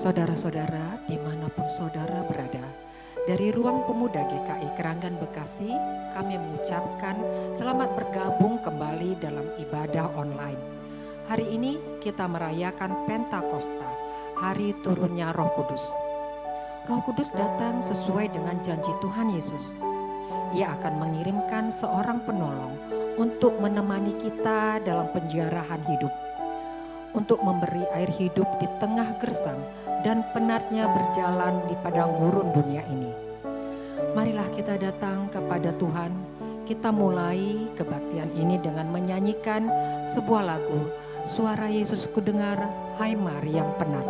Saudara-saudara, dimanapun saudara berada, dari Ruang Pemuda GKI Keranggan Bekasi, kami mengucapkan selamat bergabung kembali dalam ibadah online. Hari ini kita merayakan Pentakosta, hari turunnya Roh Kudus. Roh Kudus datang sesuai dengan janji Tuhan Yesus. Ia akan mengirimkan seorang penolong untuk menemani kita dalam penjarahan hidup, untuk memberi air hidup di tengah gersang dan penatnya berjalan di padang gurun dunia ini. Marilah kita datang kepada Tuhan. Kita mulai kebaktian ini dengan menyanyikan sebuah lagu, Suara Yesus Kudengar, Hai Mari yang penat.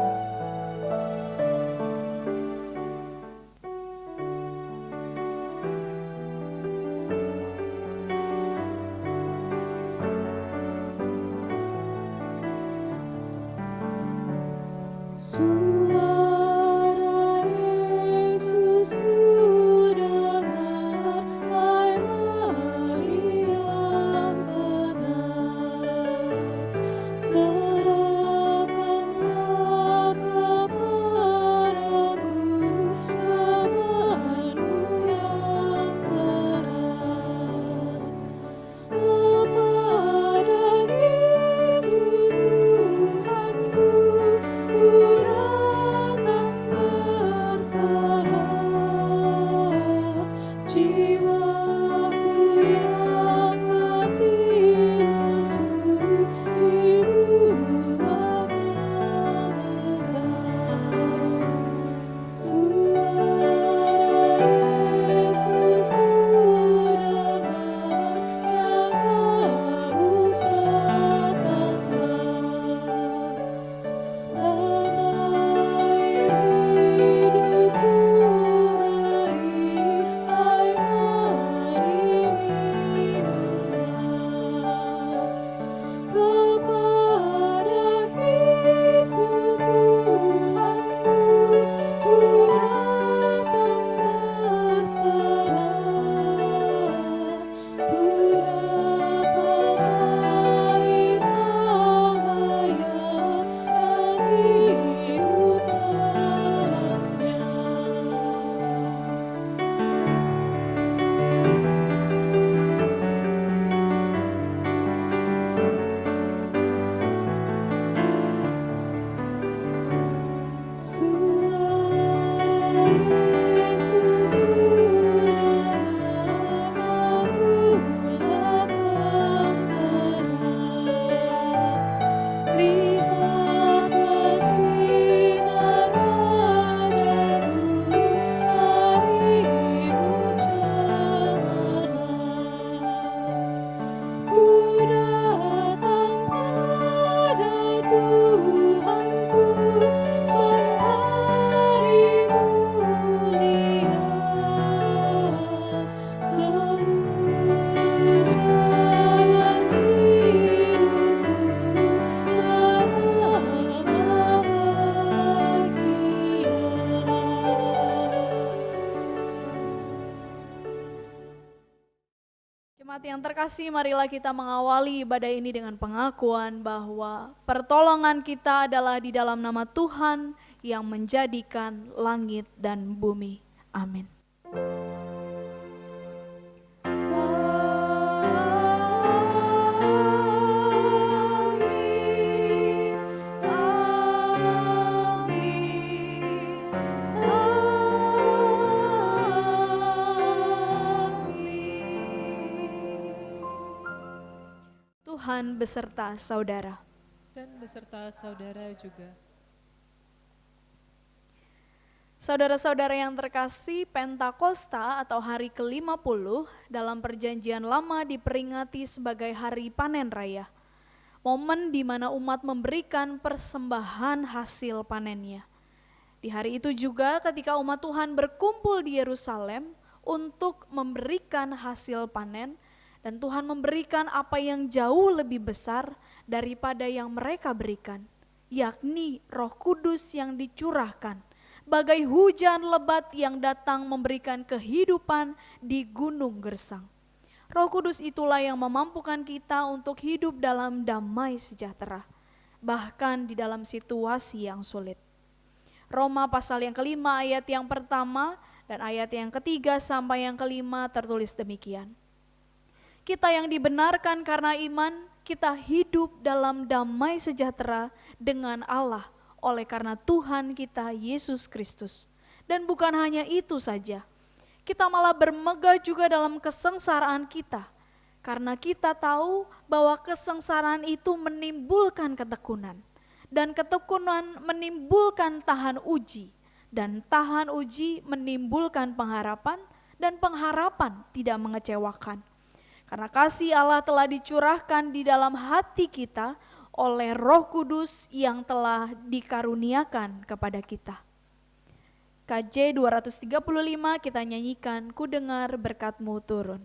Yang terkasih, marilah kita mengawali ibadah ini dengan pengakuan bahwa pertolongan kita adalah di dalam nama Tuhan yang menjadikan langit dan bumi. Amin. Tuhan beserta saudara. Dan beserta saudara juga. Saudara-saudara yang terkasih, Pentakosta atau hari ke-50 dalam perjanjian lama diperingati sebagai hari panen raya. Momen di mana umat memberikan persembahan hasil panennya. Di hari itu juga ketika umat Tuhan berkumpul di Yerusalem untuk memberikan hasil panen, dan Tuhan memberikan apa yang jauh lebih besar daripada yang mereka berikan, yakni Roh Kudus yang dicurahkan, bagai hujan lebat yang datang memberikan kehidupan di gunung gersang. Roh Kudus itulah yang memampukan kita untuk hidup dalam damai sejahtera, bahkan di dalam situasi yang sulit. Roma pasal yang kelima ayat yang pertama dan ayat yang ketiga sampai yang kelima tertulis demikian. Kita yang dibenarkan karena iman, kita hidup dalam damai sejahtera dengan Allah oleh karena Tuhan kita Yesus Kristus. Dan bukan hanya itu saja, kita malah bermegah juga dalam kesengsaraan kita. Karena kita tahu bahwa kesengsaraan itu menimbulkan ketekunan. Dan ketekunan menimbulkan tahan uji. Dan tahan uji menimbulkan pengharapan. Dan pengharapan tidak mengecewakan. Karena kasih Allah telah dicurahkan di dalam hati kita oleh Roh Kudus yang telah dikaruniakan kepada kita. KJ 235 kita nyanyikan, Ku dengar berkat-Mu turun.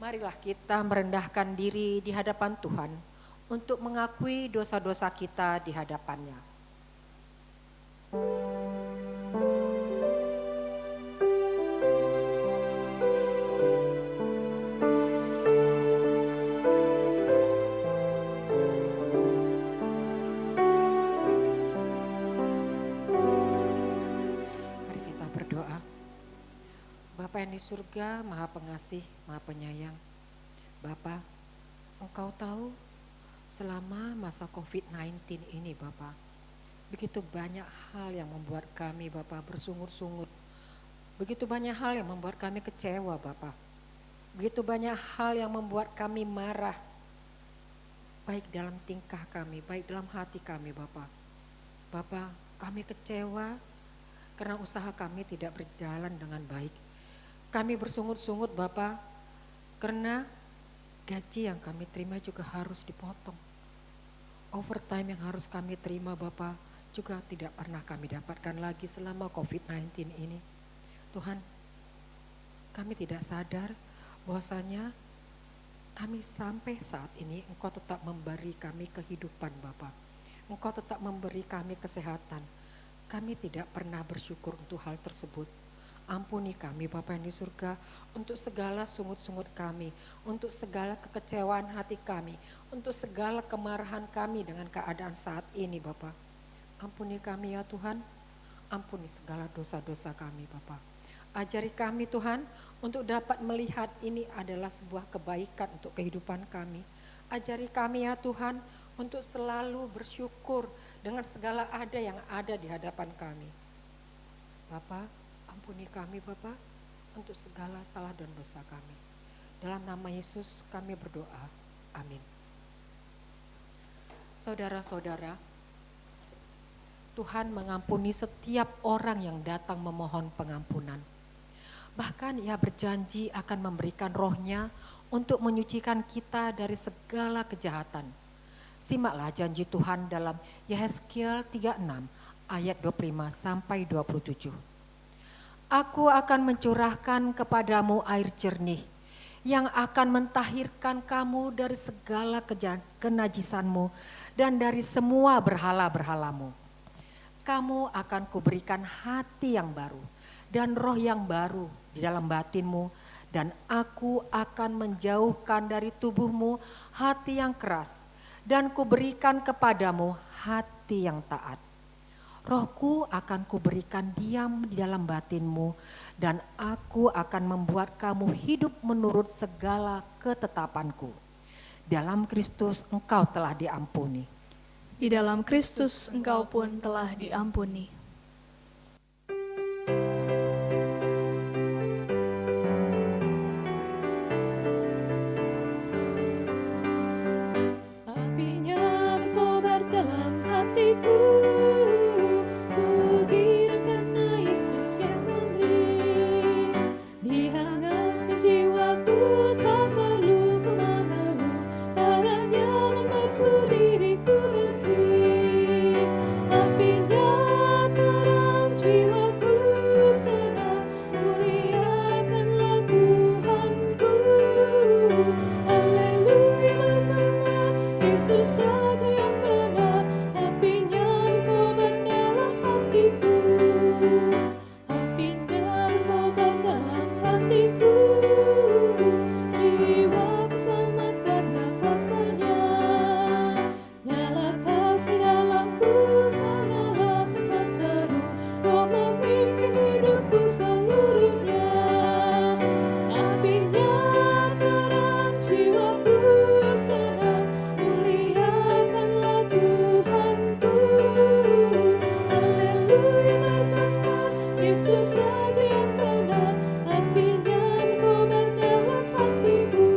Marilah kita merendahkan diri di hadapan Tuhan untuk mengakui dosa-dosa kita di hadapannya. Mari kita berdoa. Bapa yang di surga, Maha Pengasih, Maha Penyayang. Bapa, Engkau tahu selama masa COVID-19 ini Bapa, begitu banyak hal yang membuat kami Bapa bersungut-sungut. Begitu banyak hal yang membuat kami kecewa Bapa. Begitu banyak hal yang membuat kami marah. Baik dalam tingkah kami, baik dalam hati kami Bapa. Bapa, kami kecewa karena usaha kami tidak berjalan dengan baik. Kami bersungut-sungut Bapa karena gaji yang kami terima juga harus dipotong. Overtime yang harus kami terima Bapa juga tidak pernah kami dapatkan lagi selama COVID-19 ini. Tuhan, kami tidak sadar bahwasanya kami sampai saat ini Engkau tetap memberi kami kehidupan Bapa. Engkau tetap memberi kami kesehatan. Kami tidak pernah bersyukur untuk hal tersebut. Ampuni kami Bapa yang di surga untuk segala sungut-sungut kami, untuk segala kekecewaan hati kami, untuk segala kemarahan kami dengan keadaan saat ini Bapa. Ampuni kami ya Tuhan, ampuni segala dosa-dosa kami Bapa. Ajari kami Tuhan untuk dapat melihat ini adalah sebuah kebaikan untuk kehidupan kami. Ajari kami ya Tuhan untuk selalu bersyukur dengan segala ada yang ada di hadapan kami. Bapa, ampuni kami Bapa untuk segala salah dan dosa kami. Dalam nama Yesus kami berdoa. Amin. Saudara-saudara, Tuhan mengampuni setiap orang yang datang memohon pengampunan. Bahkan Ia berjanji akan memberikan Roh-Nya untuk menyucikan kita dari segala kejahatan. Simaklah janji Tuhan dalam Yehezkiel 36 ayat 25 sampai 27. Aku akan mencurahkan kepadamu air jernih yang akan mentahirkan kamu dari segala kenajisanmu dan dari semua berhala-berhalamu. Kamu akan kuberikan hati yang baru dan roh yang baru di dalam batinmu, dan aku akan menjauhkan dari tubuhmu hati yang keras dan kuberikan kepadamu hati yang taat. Rohku akan kuberikan diam di dalam batinmu, dan aku akan membuat kamu hidup menurut segala ketetapanku. Dalam Kristus engkau telah diampuni. Di dalam Kristus engkau pun telah diampuni. Apinya berkobar dalam hatiku, puji karena Yesus yang memberi. Dihangatkan jiwaku, tak perlu ku mengeluh, darahnya membasuh diriku bersih. Apinya terang jiwaku senang, muliakanlah Tuhanku. Haleluya bergema, Yesus Raja yang benar, apinya berkobar dalam hatiku. Apinya berkobar dalam hatiku, jiwaku selamat karena kuasa-Nya. Nyala kasih dalamku, menyalakan seteru, Roh memimpin hidupku seluruhnya. Apinya terang jiwaku senang, muliakanlah Tuhanku. Haleluya bergema, Yesus Raja yang benar, apinya berkobar dalam hatiku.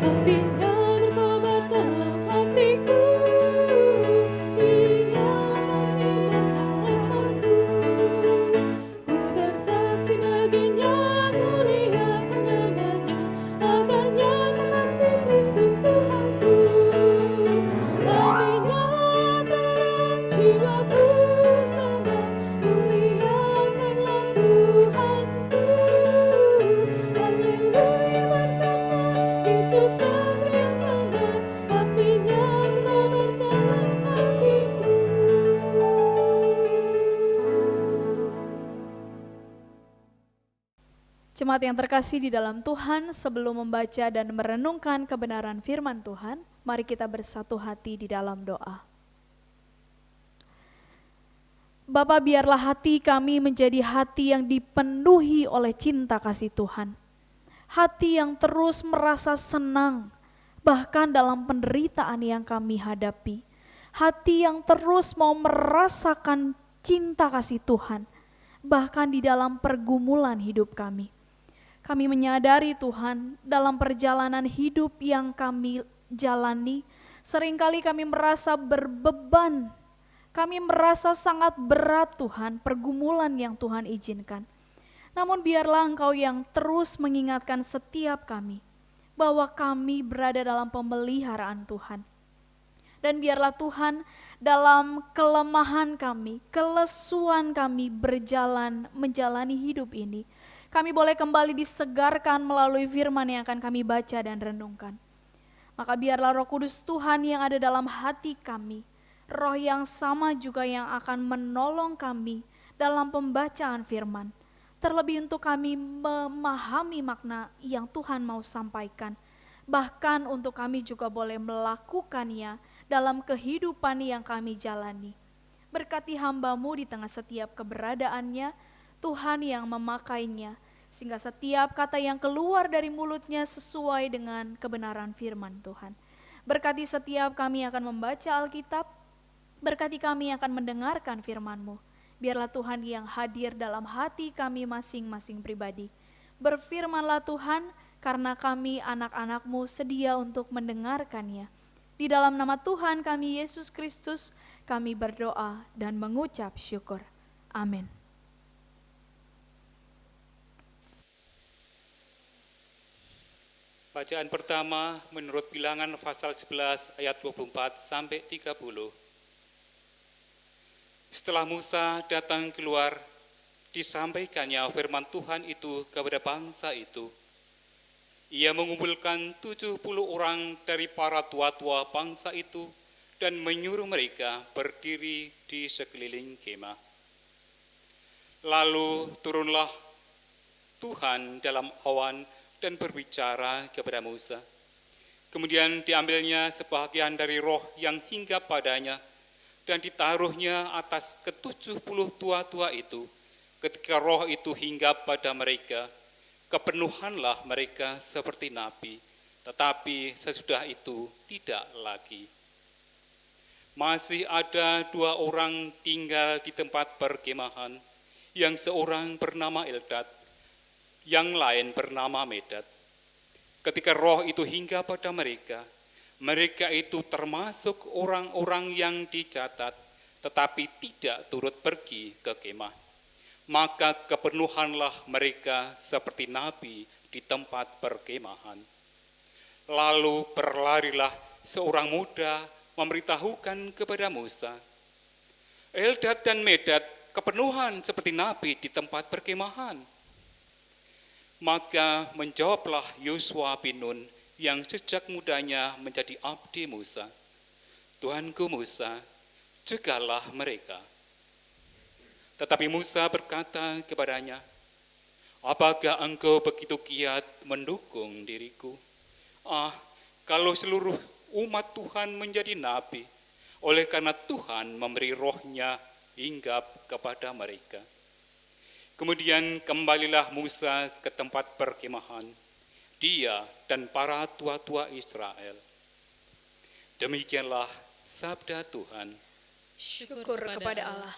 Apinya berkobar dalam hatiku, dinyalakan iman harapanku. Ku bersaksi baginya, muliakan namanya, akan nyata kasih Kristus Tuhanku. Apinya terang jiwaku senang, muliakanlah Tuhanku. Haleluya bergema, Yesus Raja yang benar, apinya berkobar dalam hatiku. Jemaat yang terkasih di dalam Tuhan, sebelum membaca dan merenungkan kebenaran firman Tuhan, mari kita bersatu hati di dalam doa. Bapa, biarlah hati kami menjadi hati yang dipenuhi oleh cinta kasih Tuhan. Hati yang terus merasa senang, bahkan dalam penderitaan yang kami hadapi. Hati yang terus mau merasakan cinta kasih Tuhan, bahkan di dalam pergumulan hidup kami. Kami menyadari Tuhan, dalam perjalanan hidup yang kami jalani, seringkali kami merasa berbeban. Kami merasa sangat berat Tuhan, pergumulan yang Tuhan izinkan. Namun biarlah Engkau yang terus mengingatkan setiap kami, bahwa kami berada dalam pemeliharaan Tuhan. Dan biarlah Tuhan dalam kelemahan kami, kelesuan kami berjalan menjalani hidup ini, kami boleh kembali disegarkan melalui firman yang akan kami baca dan renungkan. Maka biarlah Roh Kudus Tuhan yang ada dalam hati kami, Roh yang sama juga yang akan menolong kami dalam pembacaan firman. terlebih untuk kami memahami makna yang Tuhan mau sampaikan. Bahkan untuk kami juga boleh melakukannya dalam kehidupan yang kami jalani. Berkati hamba-Mu di tengah setiap keberadaannya, Tuhan yang memakainya, sehingga setiap kata yang keluar dari mulutnya sesuai dengan kebenaran firman Tuhan. Berkati setiap kami akan membaca Alkitab, berkati kami akan mendengarkan firman-Mu. Biarlah Tuhan yang hadir dalam hati kami masing-masing pribadi. Berfirmanlah Tuhan, karena kami anak-anak-Mu sedia untuk mendengarkannya. Di dalam nama Tuhan kami Yesus Kristus, kami berdoa dan mengucap syukur. Amin. Bacaan pertama menurut Bilangan pasal 11 ayat 24 sampai 30. Setelah Musa datang keluar, disampaikannya firman Tuhan itu kepada bangsa itu. Ia mengumpulkan 70 orang dari para tua-tua bangsa itu dan menyuruh mereka berdiri di sekeliling kemah. Lalu turunlah Tuhan dalam awan dan berbicara kepada Musa. Kemudian diambilnya sebagian dari roh yang hinggap padanya dan ditaruhnya atas ke-70 tua-tua itu. Ketika roh itu hinggap pada mereka, kepenuhanlah mereka seperti nabi, tetapi sesudah itu tidak lagi. Masih ada 2 orang tinggal di tempat perkemahan, yang seorang bernama Eldad, yang lain bernama Medad. Ketika roh itu hinggap pada mereka, mereka itu termasuk orang-orang yang dicatat, tetapi tidak turut pergi ke kemah. Maka kepenuhanlah mereka seperti nabi di tempat perkemahan. Lalu berlarilah seorang muda memberitahukan kepada Musa, Eldad dan Medad kepenuhan seperti nabi di tempat perkemahan. Maka menjawablah Yosua bin Nun yang sejak mudanya menjadi abdi Musa, Tuanku Musa, cegahlah mereka. Tetapi Musa berkata kepadanya, apakah engkau begitu giat mendukung diriku? Kalau seluruh umat Tuhan menjadi nabi, oleh karena Tuhan memberi rohnya hinggap kepada mereka. Kemudian kembalilah Musa ke tempat perkemahan, dia dan para tua-tua Israel. Demikianlah sabda Tuhan. Syukur kepada Allah.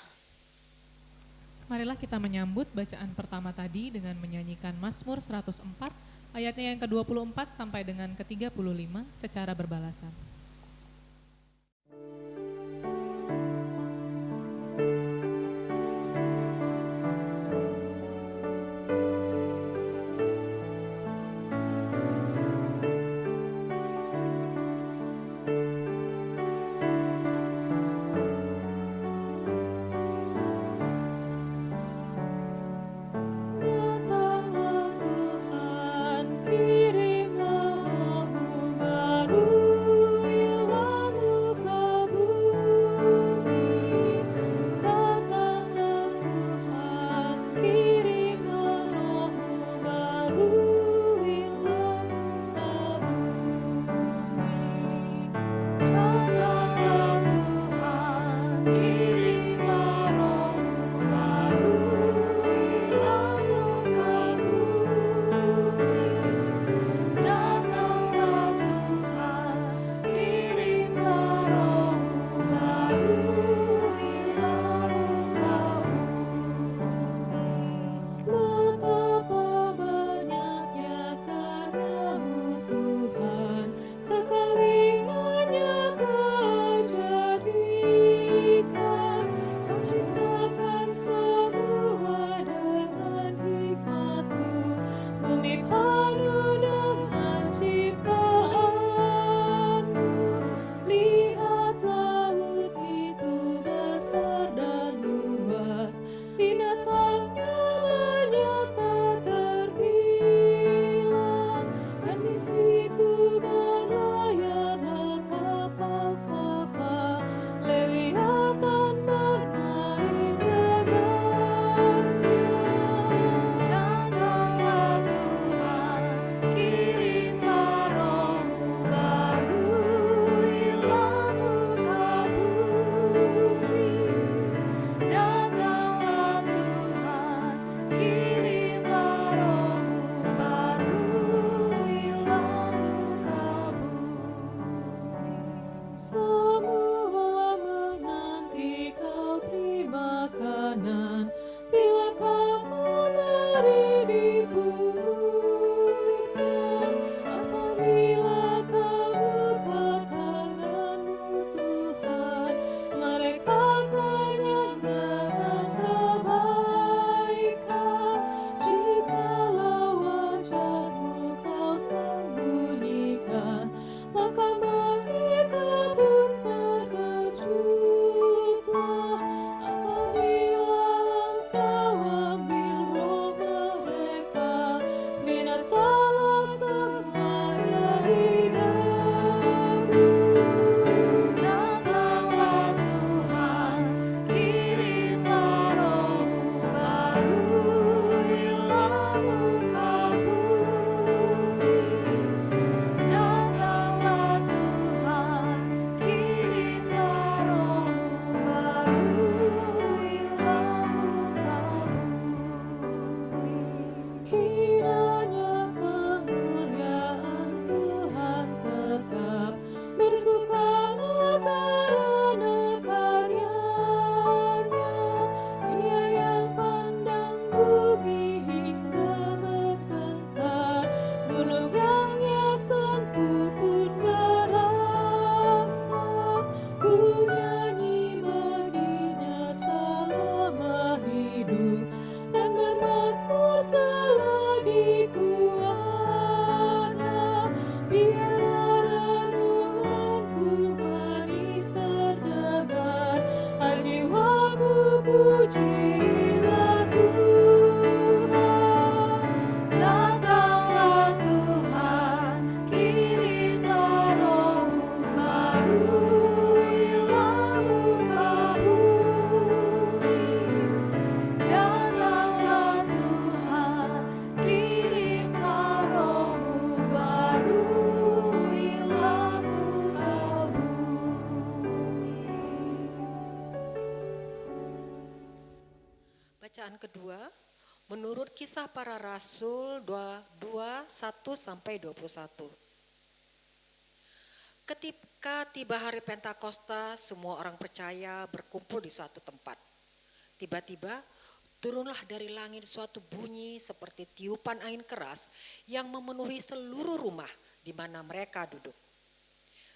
Marilah kita menyambut bacaan pertama tadi dengan menyanyikan Mazmur 104, ayatnya yang ke-24 sampai dengan ke-35 secara berbalasan. Datanglah Tuhan, kirimlah roh-Mu baru Pujilah Tuhan, datanglah Tuhan, kirimlah Roh-Mu baru, ilmu kaburi. Datanglah Tuhan, kirimkan Roh-Mu baru, ilmu kaburi. Bacaan kedua, menurut Kisah Para Rasul 2:1-21. Ketika tiba hari Pentakosta, semua orang percaya berkumpul di suatu tempat. Tiba-tiba turunlah dari langit suatu bunyi seperti tiupan angin keras yang memenuhi seluruh rumah di mana mereka duduk.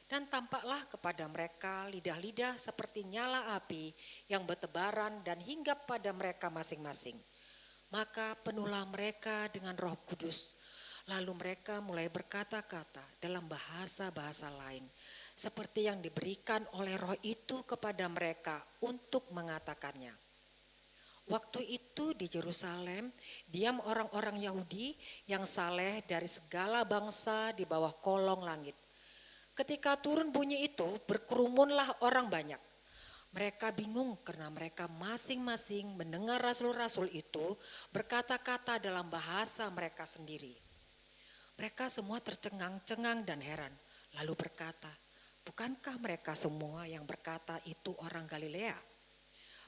Dan tampaklah kepada mereka lidah-lidah seperti nyala api yang bertebaran dan hinggap pada mereka masing-masing. Maka penuhlah mereka dengan Roh Kudus. Lalu mereka mulai berkata-kata dalam bahasa-bahasa lain, seperti yang diberikan oleh Roh itu kepada mereka untuk mengatakannya. Waktu itu di Yerusalem diam orang-orang Yahudi yang saleh dari segala bangsa di bawah kolong langit. Ketika turun bunyi itu, berkerumunlah orang banyak. Mereka bingung karena mereka masing-masing mendengar rasul-rasul itu berkata-kata dalam bahasa mereka sendiri. Mereka semua tercengang-cengang dan heran, lalu berkata, bukankah mereka semua yang berkata itu orang Galilea?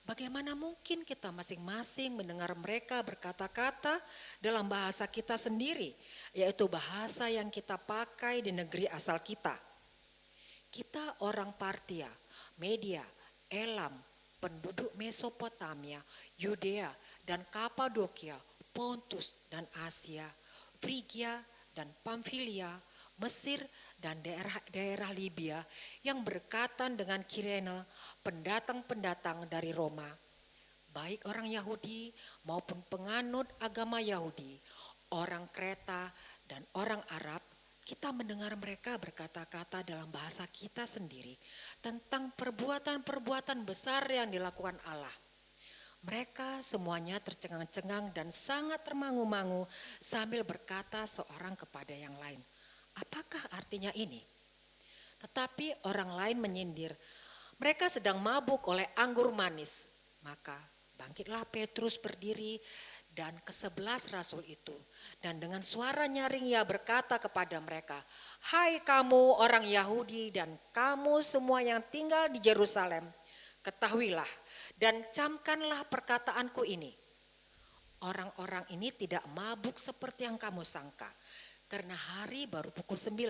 Bagaimana mungkin kita masing-masing mendengar mereka berkata-kata dalam bahasa kita sendiri, yaitu bahasa yang kita pakai di negeri asal kita? Kita orang Partia, Media, Elam, penduduk Mesopotamia, Yudea dan Kapadokia, Pontus dan Asia, Frigia dan Pamfilia, Mesir dan daerah Libya yang berdekatan dengan Kirene, pendatang-pendatang dari Roma, baik orang Yahudi maupun penganut agama Yahudi, orang Kreta dan orang Arab. Kita mendengar mereka berkata-kata dalam bahasa kita sendiri tentang perbuatan-perbuatan besar yang dilakukan Allah. Mereka semuanya tercengang-cengang dan sangat termangu-mangu sambil berkata seorang kepada yang lain, apakah artinya ini? Tetapi orang lain menyindir, mereka sedang mabuk oleh anggur manis. Maka bangkitlah Petrus berdiri dan ke-11 rasul itu. Dan dengan suara nyaring ia berkata kepada mereka, hai kamu orang Yahudi dan kamu semua yang tinggal di Yerusalem, ketahuilah dan camkanlah perkataanku ini. Orang-orang ini tidak mabuk seperti yang kamu sangka, karena hari baru pukul 9.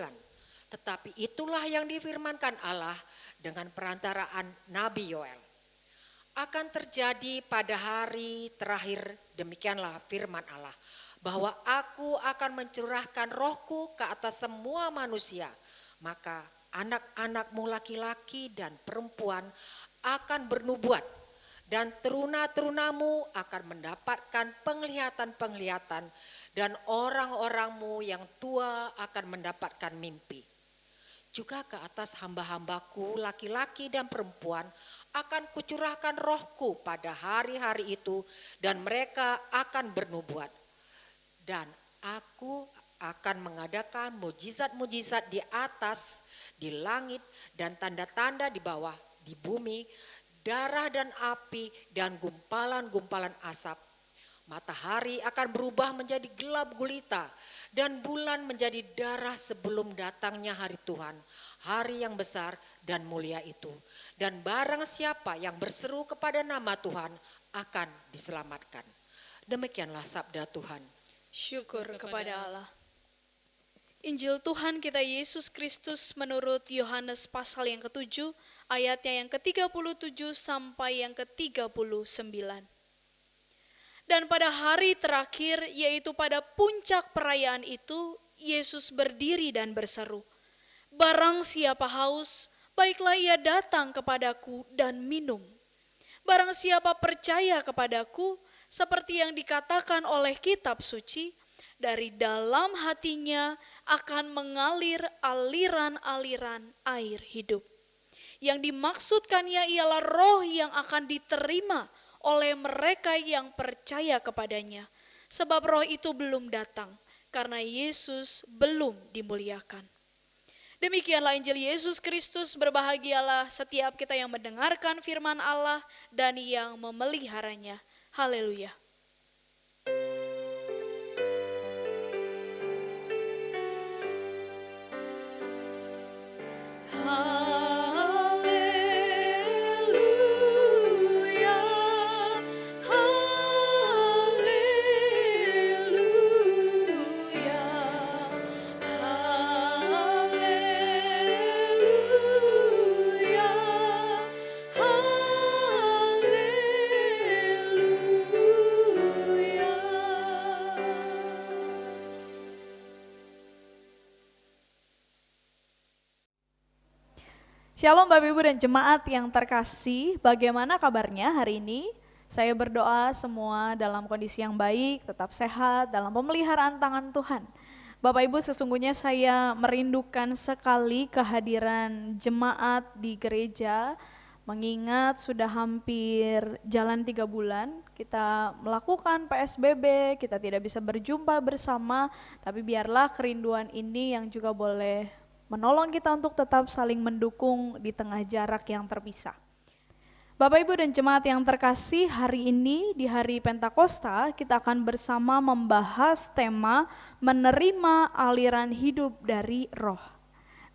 Tetapi itulah yang difirmankan Allah dengan perantaraan Nabi Yoel. Akan terjadi pada hari terakhir, demikianlah firman Allah, bahwa aku akan mencurahkan rohku ke atas semua manusia. Maka anak-anakmu laki-laki dan perempuan akan bernubuat, dan teruna-terunamu akan mendapatkan penglihatan-penglihatan, dan orang-orangmu yang tua akan mendapatkan mimpi. Juga ke atas hamba-hambaku laki-laki dan perempuan akan kucurahkan rohku pada hari-hari itu, dan mereka akan bernubuat. Dan aku akan mengadakan mujizat-mujizat di atas, di langit, dan tanda-tanda di bawah, di bumi, darah dan api, dan gumpalan-gumpalan asap. Matahari akan berubah menjadi gelap gulita, dan bulan menjadi darah sebelum datangnya hari Tuhan, hari yang besar dan mulia itu. Dan barang siapa yang berseru kepada nama Tuhan akan diselamatkan. Demikianlah sabda Tuhan. Syukur kepada Allah. Injil Tuhan kita Yesus Kristus menurut Yohanes pasal yang ke-7, ayatnya yang ke-37 sampai yang ke-39. Dan pada hari terakhir, yaitu pada puncak perayaan itu, Yesus berdiri dan berseru, barang siapa haus, baiklah ia datang kepadaku dan minum. Barang siapa percaya kepadaku, seperti yang dikatakan oleh kitab suci, dari dalam hatinya akan mengalir aliran-aliran air hidup. Yang dimaksudkannya ialah roh yang akan diterima oleh mereka yang percaya kepadanya. Sebab roh itu belum datang, karena Yesus belum dimuliakan. Demikianlah Injil Yesus Kristus. Berbahagialah setiap kita yang mendengarkan firman Allah dan yang memeliharanya. Haleluya. Haleluya, haleluya, haleluya, haleluya. Shalom Bapak Ibu dan jemaat yang terkasih, bagaimana kabarnya hari ini? Saya berdoa semua dalam kondisi yang baik, tetap sehat, dalam pemeliharaan tangan Tuhan. Bapak Ibu, sesungguhnya saya merindukan sekali kehadiran jemaat di gereja, mengingat sudah hampir jalan 3 bulan kita melakukan PSBB, kita tidak bisa berjumpa bersama, tapi biarlah kerinduan ini yang juga boleh menolong kita untuk tetap saling mendukung di tengah jarak yang terpisah. Bapak Ibu dan jemaat yang terkasih, hari ini di hari Pentakosta kita akan bersama membahas tema menerima aliran hidup dari Roh.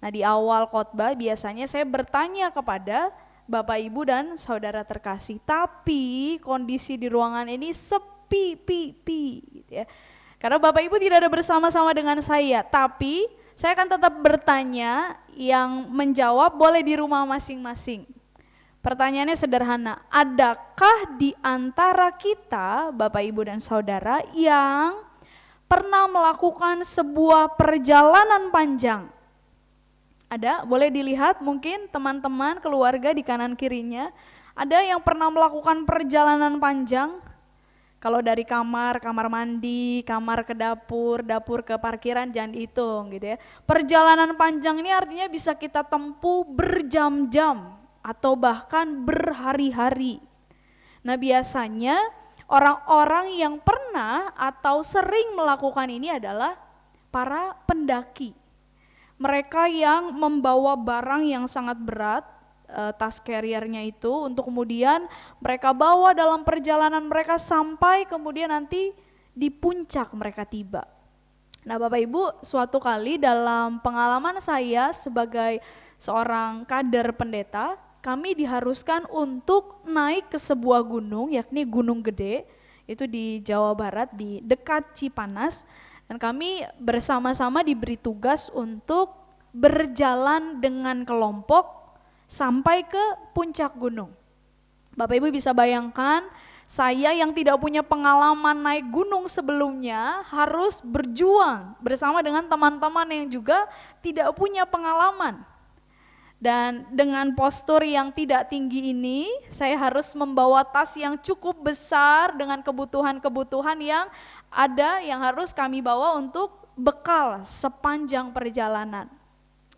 Nah, di awal khotbah biasanya saya bertanya kepada Bapak Ibu dan saudara terkasih, tapi kondisi di ruangan ini sepi gitu ya. Karena Bapak Ibu tidak ada bersama-sama dengan saya, tapi saya akan tetap bertanya, yang menjawab boleh di rumah masing-masing. Pertanyaannya sederhana, adakah di antara kita, Bapak Ibu dan Saudara, yang pernah melakukan sebuah perjalanan panjang? Ada, boleh dilihat mungkin teman-teman, keluarga di kanan kirinya, ada yang pernah melakukan perjalanan panjang? Kalau dari kamar mandi, kamar ke dapur, dapur ke parkiran jangan dihitung gitu ya. Perjalanan panjang ini artinya bisa kita tempuh berjam-jam atau bahkan berhari-hari. Nah, biasanya orang-orang yang pernah atau sering melakukan ini adalah para pendaki. Mereka yang membawa barang yang sangat berat, tas carrier-nya itu, untuk kemudian mereka bawa dalam perjalanan mereka sampai kemudian nanti di puncak mereka tiba. Nah, Bapak Ibu, suatu kali dalam pengalaman saya sebagai seorang kader pendeta, kami diharuskan untuk naik ke sebuah gunung, yakni Gunung Gede, itu di Jawa Barat, di dekat Cipanas, dan kami bersama-sama diberi tugas untuk berjalan dengan kelompok sampai ke puncak gunung. Bapak Ibu bisa bayangkan, saya yang tidak punya pengalaman naik gunung sebelumnya harus berjuang bersama dengan teman-teman yang juga tidak punya pengalaman. Dan dengan postur yang tidak tinggi ini, saya harus membawa tas yang cukup besar dengan kebutuhan-kebutuhan yang ada yang harus kami bawa untuk bekal sepanjang perjalanan.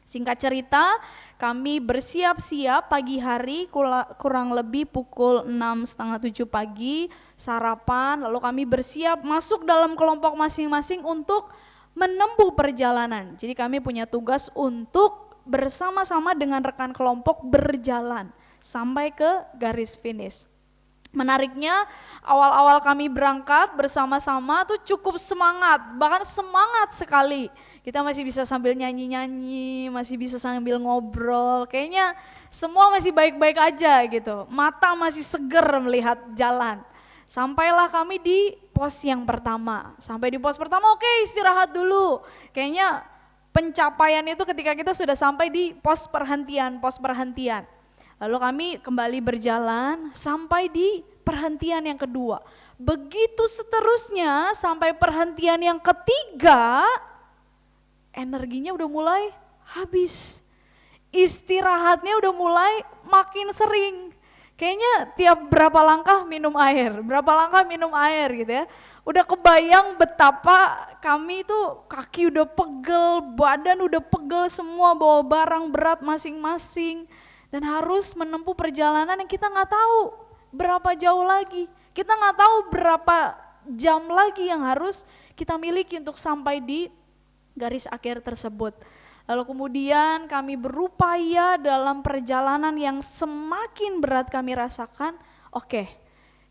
Singkat cerita, kami bersiap-siap pagi hari kurang lebih pukul 6:30-7 pagi, sarapan, lalu kami bersiap masuk dalam kelompok masing-masing untuk menempuh perjalanan. Jadi kami punya tugas untuk bersama-sama dengan rekan kelompok berjalan sampai ke garis finish. Menariknya, awal-awal kami berangkat bersama-sama tuh cukup semangat, bahkan semangat sekali. Kita masih bisa sambil nyanyi-nyanyi, masih bisa sambil ngobrol, kayaknya semua masih baik-baik aja gitu. Mata masih seger melihat jalan. Sampailah kami di pos yang pertama. Sampai di pos pertama, oke, istirahat dulu. Kayaknya pencapaian itu ketika kita sudah sampai di pos perhentian. Lalu kami kembali berjalan sampai di perhentian yang kedua. Begitu seterusnya sampai perhentian yang ketiga, energinya udah mulai habis. Istirahatnya udah mulai makin sering. Kayaknya tiap berapa langkah minum air gitu ya. Udah kebayang betapa kami tuh kaki udah pegel, badan udah pegel semua, bawa barang berat masing-masing. Dan harus menempuh perjalanan yang kita nggak tahu berapa jauh lagi. Kita nggak tahu berapa jam lagi yang harus kita miliki untuk sampai di garis akhir tersebut. Lalu kemudian kami berupaya dalam perjalanan yang semakin berat kami rasakan, oke,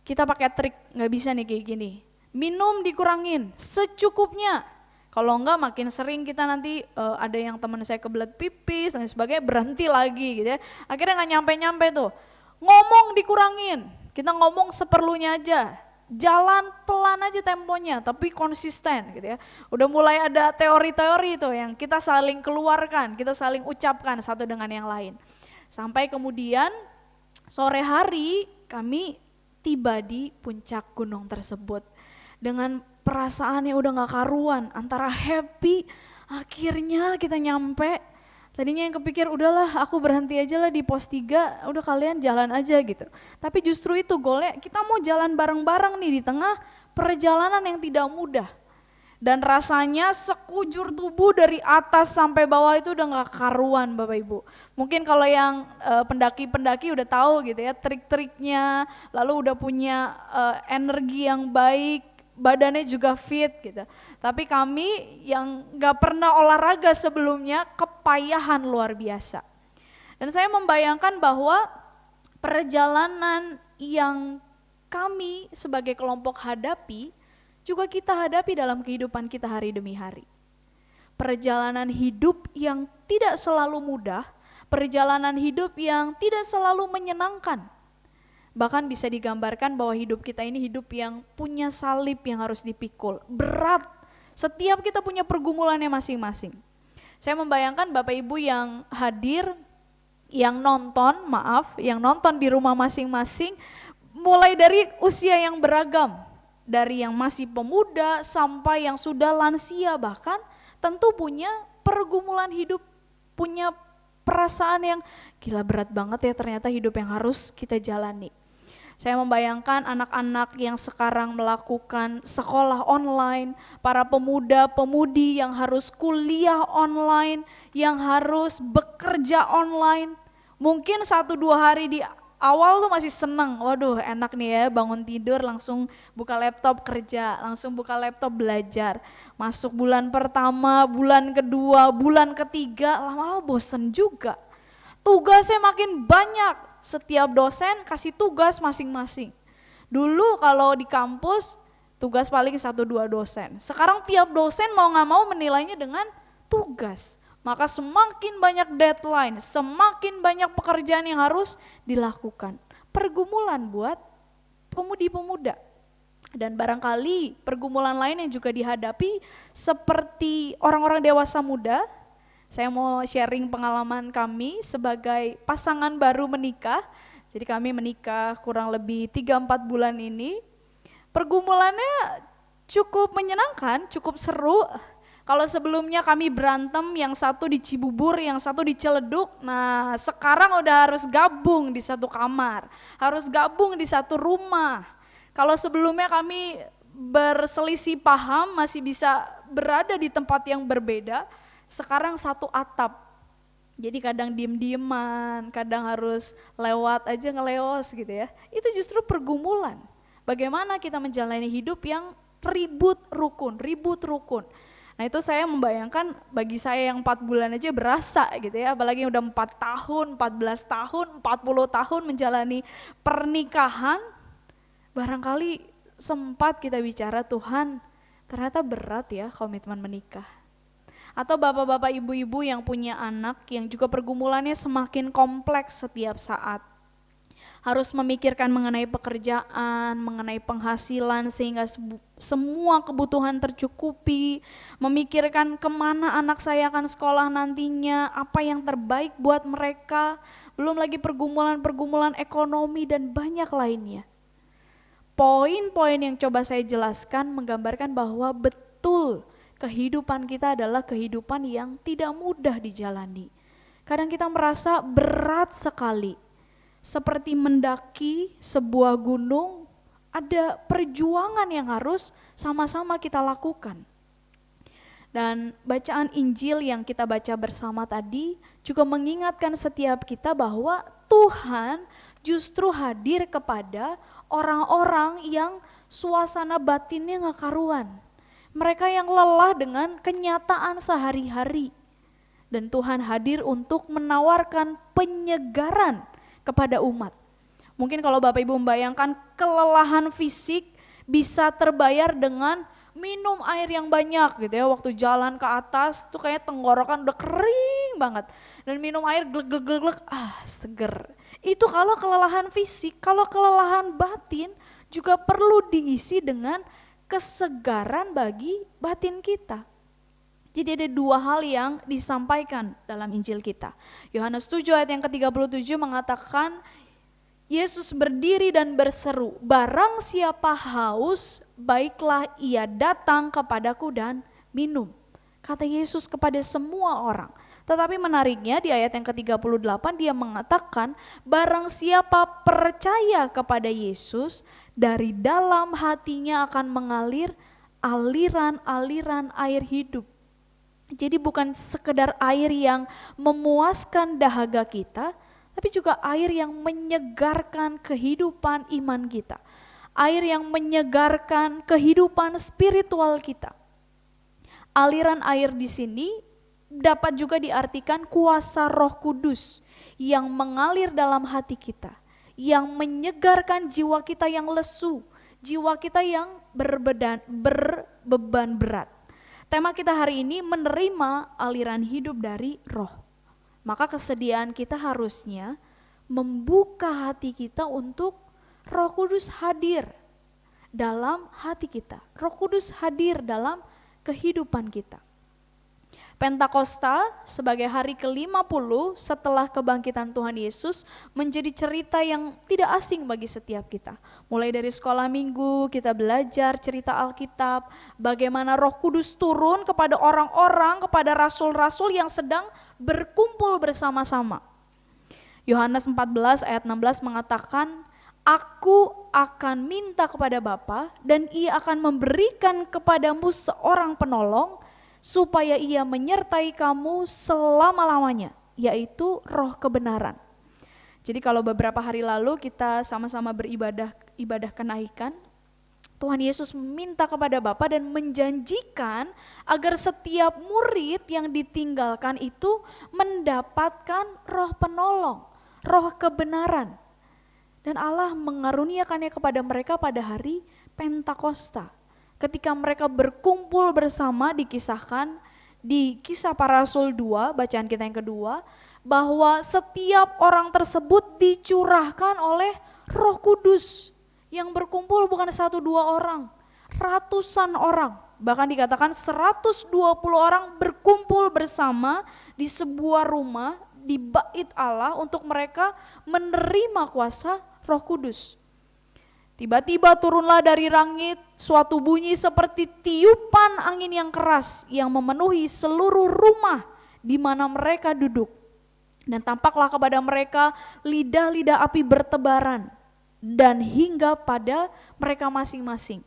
kita pakai trik, nggak bisa nih kayak gini. Minum dikurangin secukupnya. Kalau enggak makin sering kita nanti ada yang teman saya kebelet pipis dan sebagainya, berhenti lagi gitu ya. Akhirnya nggak nyampe-nyampe tuh. Ngomong dikurangin, kita ngomong seperlunya aja. Jalan pelan aja temponya tapi konsisten gitu ya. Udah mulai ada teori-teori itu yang kita saling keluarkan, kita saling ucapkan satu dengan yang lain. Sampai kemudian sore hari kami tiba di puncak gunung tersebut. Dengan perasaan yang udah gak karuan, antara happy, akhirnya kita nyampe. Tadinya yang kepikir udahlah aku berhenti aja lah di pos 3, udah kalian jalan aja gitu. Tapi justru itu goalnya, kita mau jalan bareng-bareng nih di tengah perjalanan yang tidak mudah. Dan rasanya sekujur tubuh dari atas sampai bawah itu udah gak karuan Bapak Ibu. Mungkin kalau yang pendaki-pendaki udah tahu gitu ya trik-triknya, lalu udah punya energi yang baik, badannya juga fit gitu. Tapi kami yang gak pernah olahraga sebelumnya kepayahan luar biasa. Dan saya membayangkan bahwa perjalanan yang kami sebagai kelompok hadapi juga kita hadapi dalam kehidupan kita hari demi hari. Perjalanan hidup yang tidak selalu mudah, perjalanan hidup yang tidak selalu menyenangkan. Bahkan bisa digambarkan bahwa hidup kita ini hidup yang punya salib yang harus dipikul. Berat, setiap kita punya pergumulannya masing-masing. Saya membayangkan Bapak Ibu yang hadir, yang nonton di rumah masing-masing, mulai dari usia yang beragam. Dari yang masih pemuda sampai yang sudah lansia bahkan tentu punya pergumulan hidup, punya perasaan yang gila berat banget ya ternyata hidup yang harus kita jalani. Saya membayangkan anak-anak yang sekarang melakukan sekolah online, para pemuda-pemudi yang harus kuliah online, yang harus bekerja online. Mungkin 1-2 hari di awal tuh masih seneng, waduh enak nih ya bangun tidur langsung buka laptop kerja, langsung buka laptop belajar. Masuk bulan pertama, bulan kedua, bulan ketiga, lama-lama bosen juga. Tugasnya makin banyak. Setiap dosen kasih tugas masing-masing. Dulu kalau di kampus tugas paling 1-2 dosen. Sekarang tiap dosen mau gak mau menilainya dengan tugas. Maka semakin banyak deadline, semakin banyak pekerjaan yang harus dilakukan. Pergumulan buat pemudi-pemuda. Dan barangkali pergumulan lain yang juga dihadapi seperti orang-orang dewasa muda. Saya mau sharing pengalaman kami sebagai pasangan baru menikah. Jadi kami menikah kurang lebih 3-4 bulan ini. Pergumulannya cukup menyenangkan, cukup seru. Kalau sebelumnya kami berantem, yang satu di Cibubur, yang satu di Ciledug. Nah sekarang udah harus gabung di satu kamar, harus gabung di satu rumah. Kalau sebelumnya kami berselisih paham, masih bisa berada di tempat yang berbeda. Sekarang satu atap, jadi kadang diem-dieman, kadang harus lewat aja ngeleos gitu ya. Itu justru pergumulan. Bagaimana kita menjalani hidup yang ribut rukun. Nah itu saya membayangkan bagi saya yang 4 bulan aja berasa gitu ya. Apalagi yang udah 4 tahun, 14 tahun, 40 tahun menjalani pernikahan. Barangkali sempat kita bicara Tuhan ternyata berat ya komitmen menikah. Atau bapak-bapak ibu-ibu yang punya anak yang juga pergumulannya semakin kompleks setiap saat. Harus memikirkan mengenai pekerjaan, mengenai penghasilan sehingga semua kebutuhan tercukupi. Memikirkan kemana anak saya akan sekolah nantinya, apa yang terbaik buat mereka. Belum lagi pergumulan-pergumulan ekonomi dan banyak lainnya. Poin-poin yang coba saya jelaskan menggambarkan bahwa betul kehidupan kita adalah kehidupan yang tidak mudah dijalani. Kadang kita merasa berat sekali. Seperti mendaki sebuah gunung, ada perjuangan yang harus sama-sama kita lakukan. Dan bacaan Injil yang kita baca bersama tadi juga mengingatkan setiap kita bahwa Tuhan justru hadir kepada orang-orang yang suasana batinnya gak karuan. Mereka yang lelah dengan kenyataan sehari-hari. Dan Tuhan hadir untuk menawarkan penyegaran kepada umat. Mungkin kalau Bapak Ibu membayangkan kelelahan fisik bisa terbayar dengan minum air yang banyak gitu ya. Waktu jalan ke atas tuh kayak tenggorokan udah kering banget. Dan minum air glek-glek-glek, seger. Itu kalau kelelahan fisik, kalau kelelahan batin juga perlu diisi dengan kesegaran bagi batin kita. Jadi ada dua hal yang disampaikan dalam Injil kita. Yohanes 7 ayat yang ke-37 mengatakan, Yesus berdiri dan berseru, barang siapa haus, baiklah ia datang kepadaku dan minum. Kata Yesus kepada semua orang. Tetapi menariknya di ayat yang ke-38 dia mengatakan, barang siapa percaya kepada Yesus, dari dalam hatinya akan mengalir aliran-aliran air hidup. Jadi bukan sekedar air yang memuaskan dahaga kita, tapi juga air yang menyegarkan kehidupan iman kita. Air yang menyegarkan kehidupan spiritual kita. Aliran air di sini dapat juga diartikan kuasa Roh Kudus yang mengalir dalam hati kita, yang menyegarkan jiwa kita yang lesu, jiwa kita yang berbeban berat. Tema kita hari ini menerima aliran hidup dari Roh. Maka kesediaan kita harusnya membuka hati kita untuk Roh Kudus hadir dalam hati kita. Roh Kudus hadir dalam kehidupan kita. Pentakosta sebagai hari ke-50 setelah kebangkitan Tuhan Yesus menjadi cerita yang tidak asing bagi setiap kita. Mulai dari sekolah minggu kita belajar cerita Alkitab, bagaimana Roh Kudus turun kepada orang-orang, kepada rasul-rasul yang sedang berkumpul bersama-sama. Yohanes 14 ayat 16 mengatakan, Aku akan minta kepada Bapa dan ia akan memberikan kepadamu seorang penolong supaya ia menyertai kamu selama-lamanya, yaitu Roh kebenaran. Jadi kalau beberapa hari lalu kita sama-sama ibadah kenaikan, Tuhan Yesus minta kepada Bapa dan menjanjikan agar setiap murid yang ditinggalkan itu mendapatkan Roh penolong, Roh kebenaran. Dan Allah mengaruniakannya kepada mereka pada hari Pentakosta. Ketika mereka berkumpul bersama, dikisahkan di Kisah Para Rasul 2, bacaan kita yang kedua, bahwa setiap orang tersebut dicurahkan oleh Roh Kudus. Yang berkumpul bukan 1-2 orang, ratusan orang. Bahkan dikatakan 120 orang berkumpul bersama di sebuah rumah di bait Allah untuk mereka menerima kuasa Roh Kudus. Tiba-tiba turunlah dari langit suatu bunyi seperti tiupan angin yang keras yang memenuhi seluruh rumah di mana mereka duduk. Dan tampaklah kepada mereka lidah-lidah api bertebaran dan hingga pada mereka masing-masing.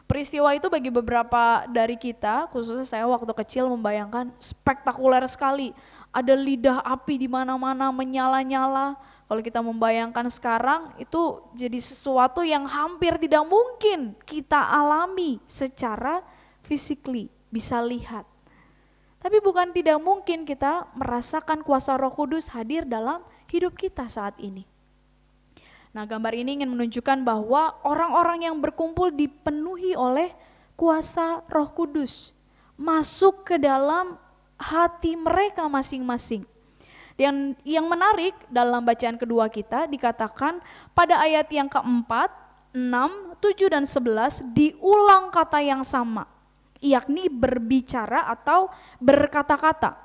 Peristiwa itu bagi beberapa dari kita, khususnya saya waktu kecil membayangkan spektakuler sekali. Ada lidah api di mana-mana menyala-nyala. Kalau kita membayangkan sekarang itu jadi sesuatu yang hampir tidak mungkin kita alami secara physically, bisa lihat. Tapi bukan tidak mungkin kita merasakan kuasa Roh Kudus hadir dalam hidup kita saat ini. Nah, gambar ini ingin menunjukkan bahwa orang-orang yang berkumpul dipenuhi oleh kuasa Roh Kudus, masuk ke dalam hati mereka masing-masing. Yang menarik dalam bacaan kedua kita dikatakan pada ayat yang keempat, 6, 7 dan 11 diulang kata yang sama, yakni berbicara atau berkata-kata.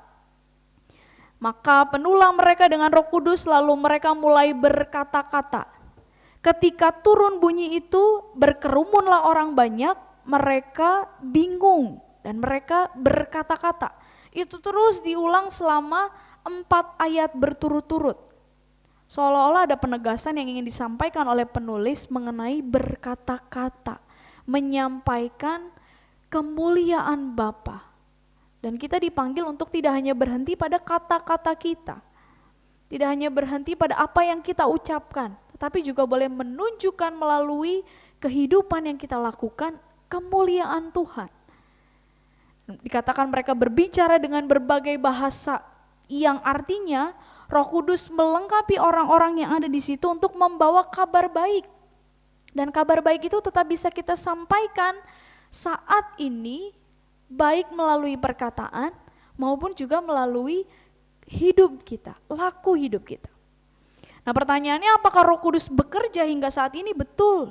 Maka penuhlah mereka dengan Roh Kudus lalu mereka mulai berkata-kata. Ketika turun bunyi itu berkerumunlah orang banyak, mereka bingung dan mereka berkata-kata. Itu terus diulang selama 4 ayat berturut-turut. Seolah-olah ada penegasan yang ingin disampaikan oleh penulis mengenai berkata-kata, menyampaikan kemuliaan Bapa. Dan kita dipanggil untuk tidak hanya berhenti pada kata-kata kita. tidak hanya berhenti pada apa yang kita ucapkan, tetapi juga boleh menunjukkan melalui kehidupan yang kita lakukan kemuliaan Tuhan. Dikatakan mereka berbicara dengan berbagai bahasa, yang artinya Roh Kudus melengkapi orang-orang yang ada di situ untuk membawa kabar baik. Dan kabar baik itu tetap bisa kita sampaikan saat ini, baik melalui perkataan maupun juga melalui hidup kita, laku hidup kita. Nah, pertanyaannya, apakah Roh Kudus bekerja hingga saat ini? Betul.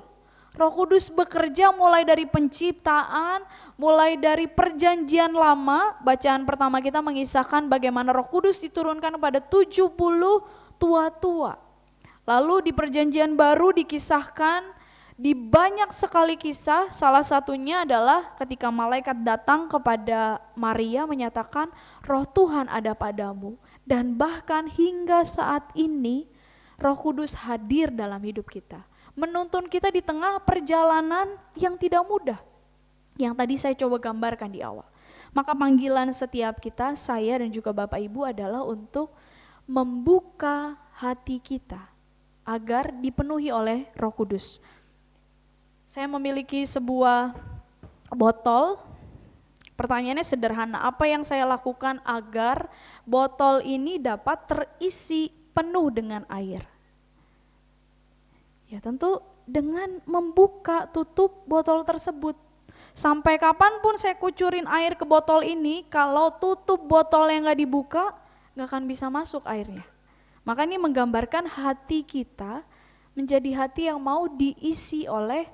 Roh Kudus bekerja mulai dari penciptaan, mulai dari perjanjian lama. Bacaan pertama kita mengisahkan bagaimana Roh Kudus diturunkan kepada 70 tua-tua. Lalu di perjanjian baru dikisahkan di banyak sekali kisah, salah satunya adalah ketika malaikat datang kepada Maria menyatakan Roh Tuhan ada padamu. Dan bahkan hingga saat ini Roh Kudus hadir dalam hidup kita, menuntun kita di tengah perjalanan yang tidak mudah, yang tadi saya coba gambarkan di awal. Maka panggilan setiap kita, saya dan juga Bapak Ibu adalah untuk membuka hati kita agar dipenuhi oleh Roh Kudus. Saya memiliki sebuah botol. Pertanyaannya sederhana, apa yang saya lakukan agar botol ini dapat terisi penuh dengan air? Ya tentu dengan membuka tutup botol tersebut. Sampai kapanpun saya kucurin air ke botol ini, kalau tutup botol yang gak dibuka, gak akan bisa masuk airnya. Maka ini menggambarkan hati kita menjadi hati yang mau diisi oleh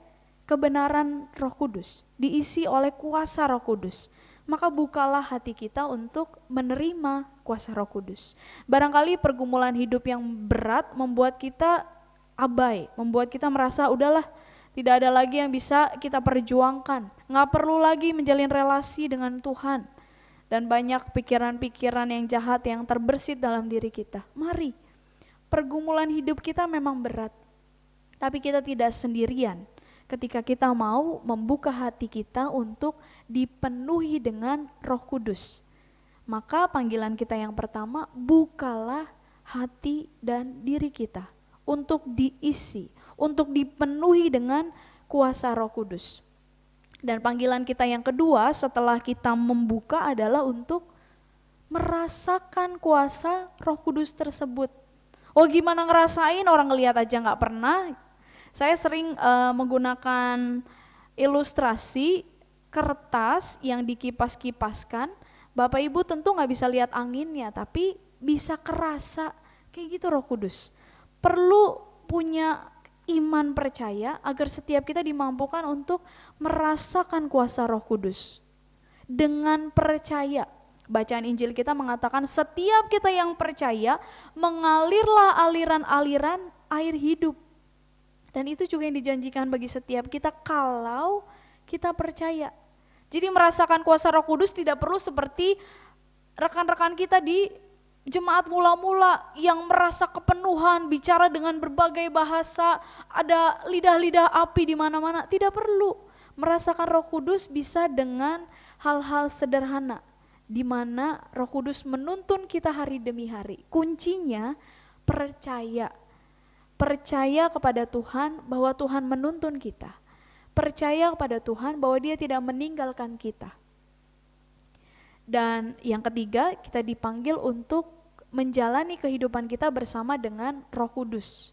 kebenaran Roh Kudus, diisi oleh kuasa Roh Kudus. Maka bukalah hati kita untuk menerima kuasa Roh Kudus. Barangkali pergumulan hidup yang berat membuat kita abai, membuat kita merasa udahlah, tidak ada lagi yang bisa kita perjuangkan, nggak perlu lagi menjalin relasi dengan Tuhan. Dan banyak pikiran-pikiran yang jahat yang terbersit dalam diri kita. Mari, pergumulan hidup kita memang berat, tapi kita tidak sendirian. Ketika kita mau membuka hati kita untuk dipenuhi dengan Roh Kudus. Maka panggilan kita yang pertama, bukalah hati dan diri kita untuk diisi, untuk dipenuhi dengan kuasa Roh Kudus. Dan panggilan kita yang kedua setelah kita membuka adalah untuk merasakan kuasa Roh Kudus tersebut. Oh, gimana ngerasain, orang ngelihat aja gak pernah. Saya sering menggunakan ilustrasi kertas yang dikipas-kipaskan. Bapak Ibu tentu gak bisa lihat anginnya, tapi bisa kerasa kayak gitu Roh Kudus. Perlu punya iman percaya agar setiap kita dimampukan untuk merasakan kuasa Roh Kudus. Dengan percaya, bacaan Injil kita mengatakan setiap kita yang percaya mengalirlah aliran-aliran air hidup. Dan itu juga yang dijanjikan bagi setiap kita kalau kita percaya. Jadi merasakan kuasa Roh Kudus tidak perlu seperti rekan-rekan kita di jemaat mula-mula yang merasa kepenuhan, bicara dengan berbagai bahasa, ada lidah-lidah api di mana-mana. Tidak perlu. Merasakan Roh Kudus bisa dengan hal-hal sederhana, di mana Roh Kudus menuntun kita hari demi hari. Kuncinya percaya. Percaya kepada Tuhan bahwa Tuhan menuntun kita. Percaya kepada Tuhan bahwa Dia tidak meninggalkan kita. Dan yang ketiga, kita dipanggil untuk menjalani kehidupan kita bersama dengan Roh Kudus.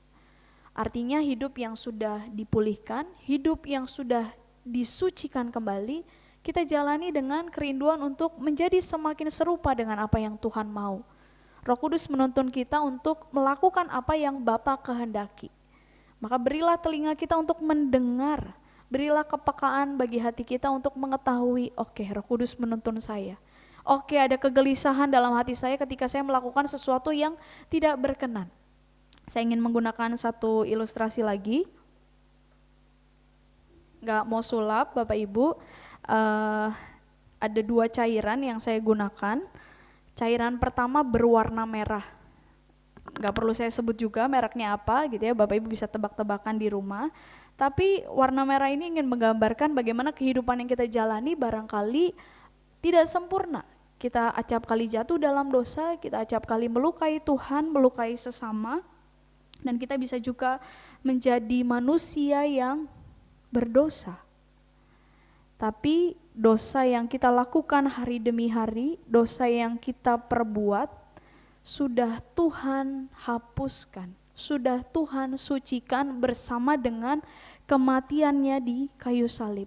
Artinya hidup yang sudah dipulihkan, hidup yang sudah disucikan kembali, kita jalani dengan kerinduan untuk menjadi semakin serupa dengan apa yang Tuhan mau. Roh Kudus menuntun kita untuk melakukan apa yang Bapa kehendaki. Maka berilah telinga kita untuk mendengar, berilah kepekaan bagi hati kita untuk mengetahui, oke, Roh Kudus menuntun saya. Oke, ada kegelisahan dalam hati saya ketika saya melakukan sesuatu yang tidak berkenan. Saya ingin menggunakan satu ilustrasi lagi. Gak mau sulap Bapak Ibu, ada dua cairan yang saya gunakan. Cairan pertama berwarna merah. Gak perlu saya sebut juga mereknya apa gitu ya, Bapak Ibu bisa tebak-tebakan di rumah. Tapi warna merah ini ingin menggambarkan bagaimana kehidupan yang kita jalani barangkali tidak sempurna. kita acap kali jatuh dalam dosa, kita acap kali melukai Tuhan, melukai sesama, dan kita bisa juga menjadi manusia yang berdosa. Tapi dosa yang kita lakukan hari demi hari, dosa yang kita perbuat, sudah Tuhan hapuskan, sudah Tuhan sucikan bersama dengan kematiannya di kayu salib.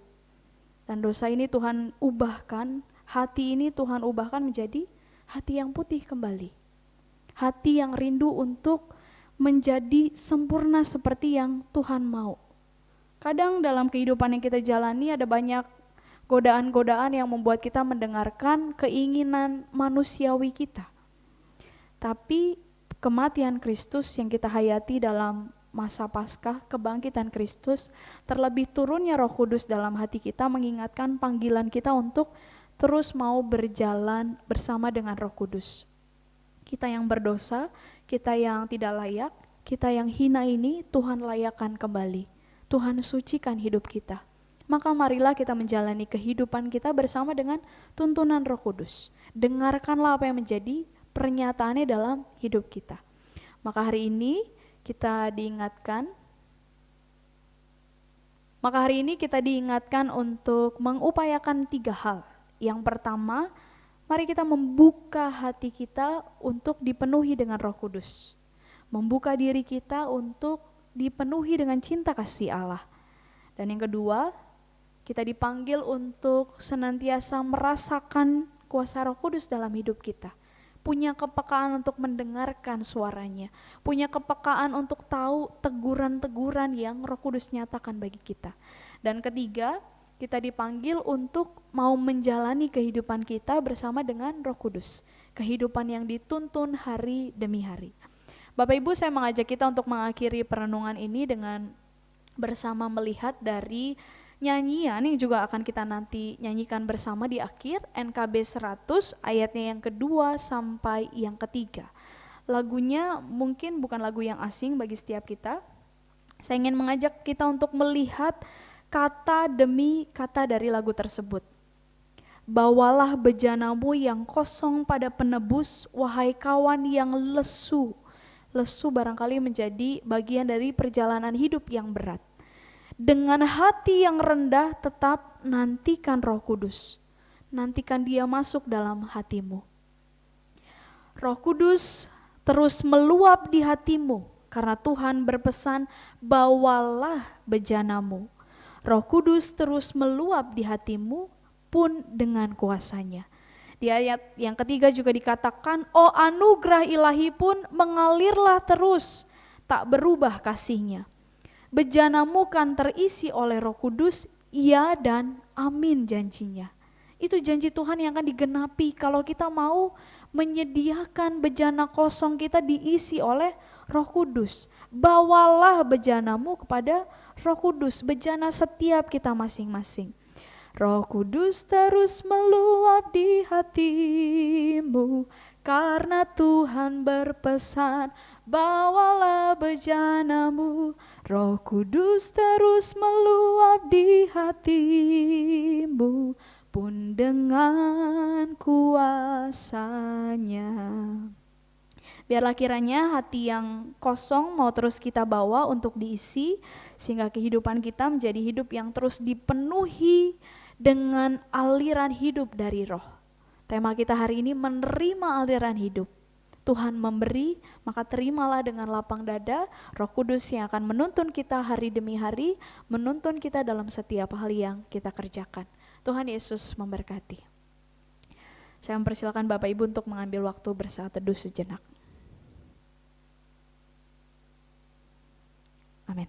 Dan dosa ini Tuhan ubahkan, hati ini Tuhan ubahkan menjadi hati yang putih kembali. Hati yang rindu untuk menjadi sempurna seperti yang Tuhan mau. Kadang dalam kehidupan yang kita jalani ada banyak godaan-godaan yang membuat kita mendengarkan keinginan manusiawi kita. Tapi kematian Kristus yang kita hayati dalam masa Paskah, kebangkitan Kristus, terlebih turunnya Roh Kudus dalam hati kita mengingatkan panggilan kita untuk terus mau berjalan bersama dengan Roh Kudus. Kita yang berdosa, kita yang tidak layak, kita yang hina ini Tuhan layakkan kembali. Tuhan sucikan hidup kita. Maka marilah kita menjalani kehidupan kita bersama dengan tuntunan Roh Kudus. Dengarkanlah apa yang menjadi pernyataannya dalam hidup kita. Maka hari ini kita diingatkan untuk mengupayakan 3 hal. Yang pertama, mari kita membuka hati kita untuk dipenuhi dengan Roh Kudus. Membuka diri kita untuk dipenuhi dengan cinta kasih Allah. Dan yang kedua, kita dipanggil untuk senantiasa merasakan kuasa Roh Kudus dalam hidup kita. Punya kepekaan untuk mendengarkan suaranya. Punya kepekaan untuk tahu teguran-teguran yang Roh Kudus nyatakan bagi kita. Dan ketiga, kita dipanggil untuk mau menjalani kehidupan kita bersama dengan Roh Kudus. Kehidupan yang dituntun hari demi hari. Bapak Ibu, saya mengajak kita untuk mengakhiri perenungan ini dengan bersama melihat dari nyanyian yang juga akan kita nanti nyanyikan bersama di akhir, NKB 100 ayatnya yang kedua sampai yang ketiga. Lagunya mungkin bukan lagu yang asing bagi setiap kita. Saya ingin mengajak kita untuk melihat kata demi kata dari lagu tersebut. Bawalah bejanamu yang kosong pada penebus, wahai kawan yang lesu. Lesu barangkali menjadi bagian dari perjalanan hidup yang berat. Dengan hati yang rendah tetap nantikan Roh Kudus. Nantikan Dia masuk dalam hatimu. Roh Kudus terus meluap di hatimu karena Tuhan berpesan, bawalah bejanamu. Roh Kudus terus meluap di hatimu pun dengan kuasanya. Di ayat yang ketiga juga dikatakan, oh anugerah ilahi pun mengalirlah terus, tak berubah kasihnya. Bejanamu kan terisi oleh Roh Kudus, iya dan amin janjinya. Itu janji Tuhan yang akan digenapi kalau kita mau menyediakan bejana kosong kita diisi oleh Roh Kudus. Bawalah bejanamu kepada Roh Kudus, bejana setiap kita masing-masing. Roh Kudus terus meluap di hatimu, karena Tuhan berpesan, bawalah bejanamu. Roh Kudus terus meluap di hatimu, pun dengan kuasanya. Biarlah kiranya hati yang kosong mau terus kita bawa untuk diisi, sehingga kehidupan kita menjadi hidup yang terus dipenuhi dengan aliran hidup dari Roh. Tema kita hari ini menerima aliran hidup. Tuhan memberi, maka terimalah dengan lapang dada. Roh Kudus yang akan menuntun kita hari demi hari, menuntun kita dalam setiap hal yang kita kerjakan. Tuhan Yesus memberkati. Saya mempersilakan Bapak Ibu untuk mengambil waktu bersaat teduh sejenak. Amin.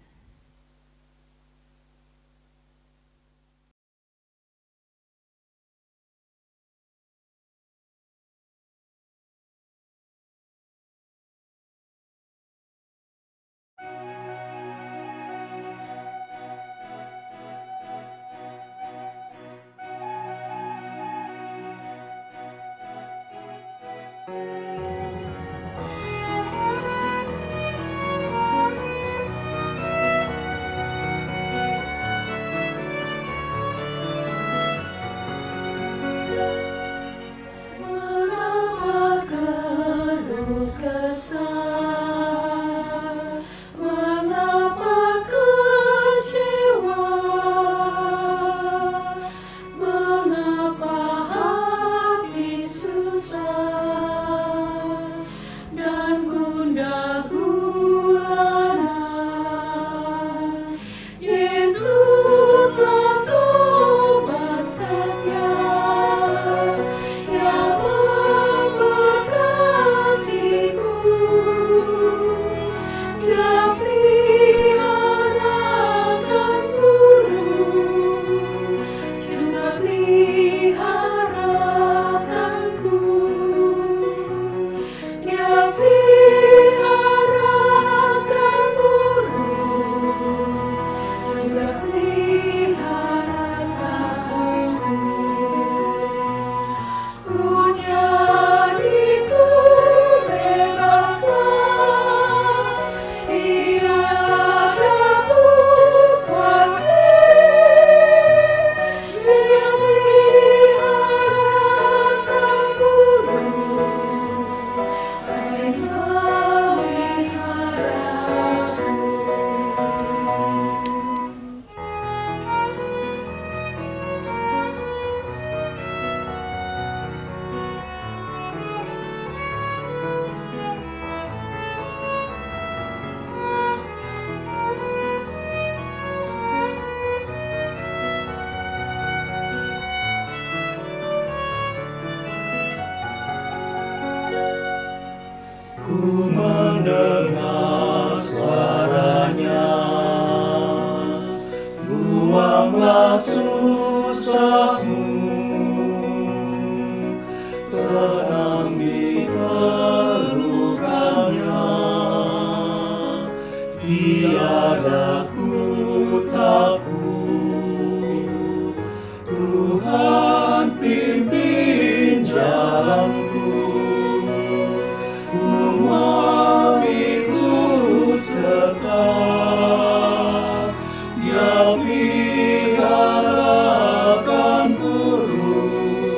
tiada ku takut. Tuhan pimpin jalanku, ku mau ikut serta. Dia peliharakan burung,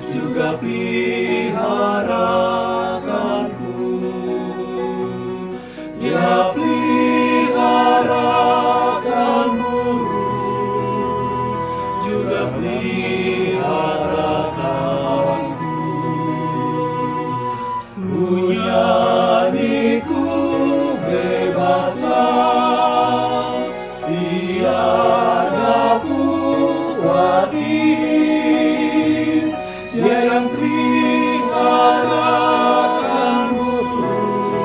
juga peliharakanku. Dia peliharakan burung, juga peliharakanku. Nyanyi ku bebaslah, tiada ku khawatir. Dia yang peliharakan burung,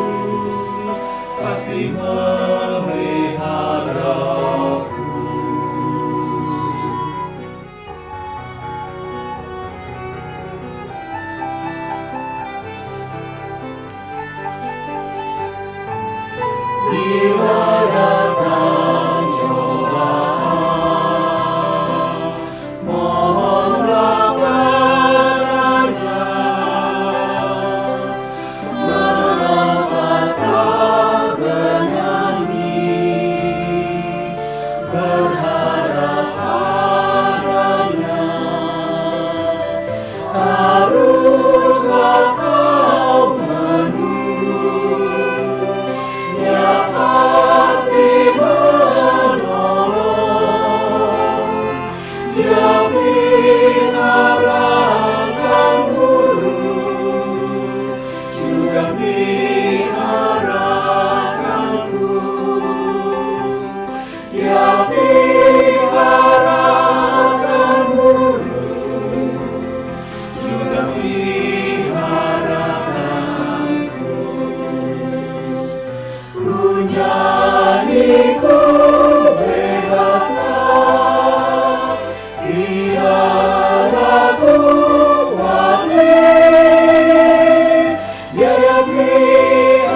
pasti memeliharaku. Bila datang cobaan, mohonlah padanya, mendapat bernyanyi, berharap padanya. Haruslah kau menunggu, Dia pasti menolong. Dia peliharakan burung, juga peliharakanku. Dia peliharakan burung, juga peliharakanku. Ku nyanyi ku bebaslah, tiada ku khawatir. Dia yang peliharakan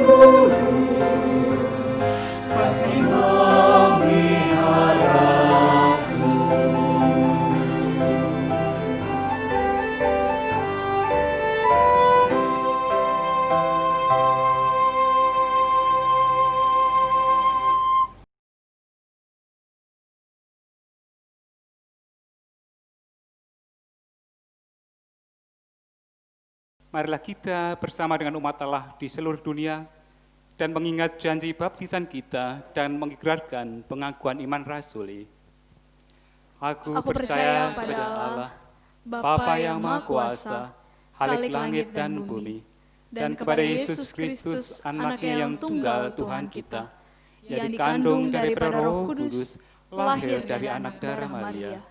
burung, pasti memeliharaku. Marilah kita bersama dengan umat Allah di seluruh dunia dan mengingat janji baptisan kita dan mengikrarkan pengakuan iman rasuli. Aku percaya kepada Allah, Bapa yang Maha Kuasa, Khalik langit dan bumi, dan kepada Yesus Kristus, Anaknya yang tunggal Tuhan kita, yang dikandung daripada Roh Kudus, lahir dari anak darah Maria,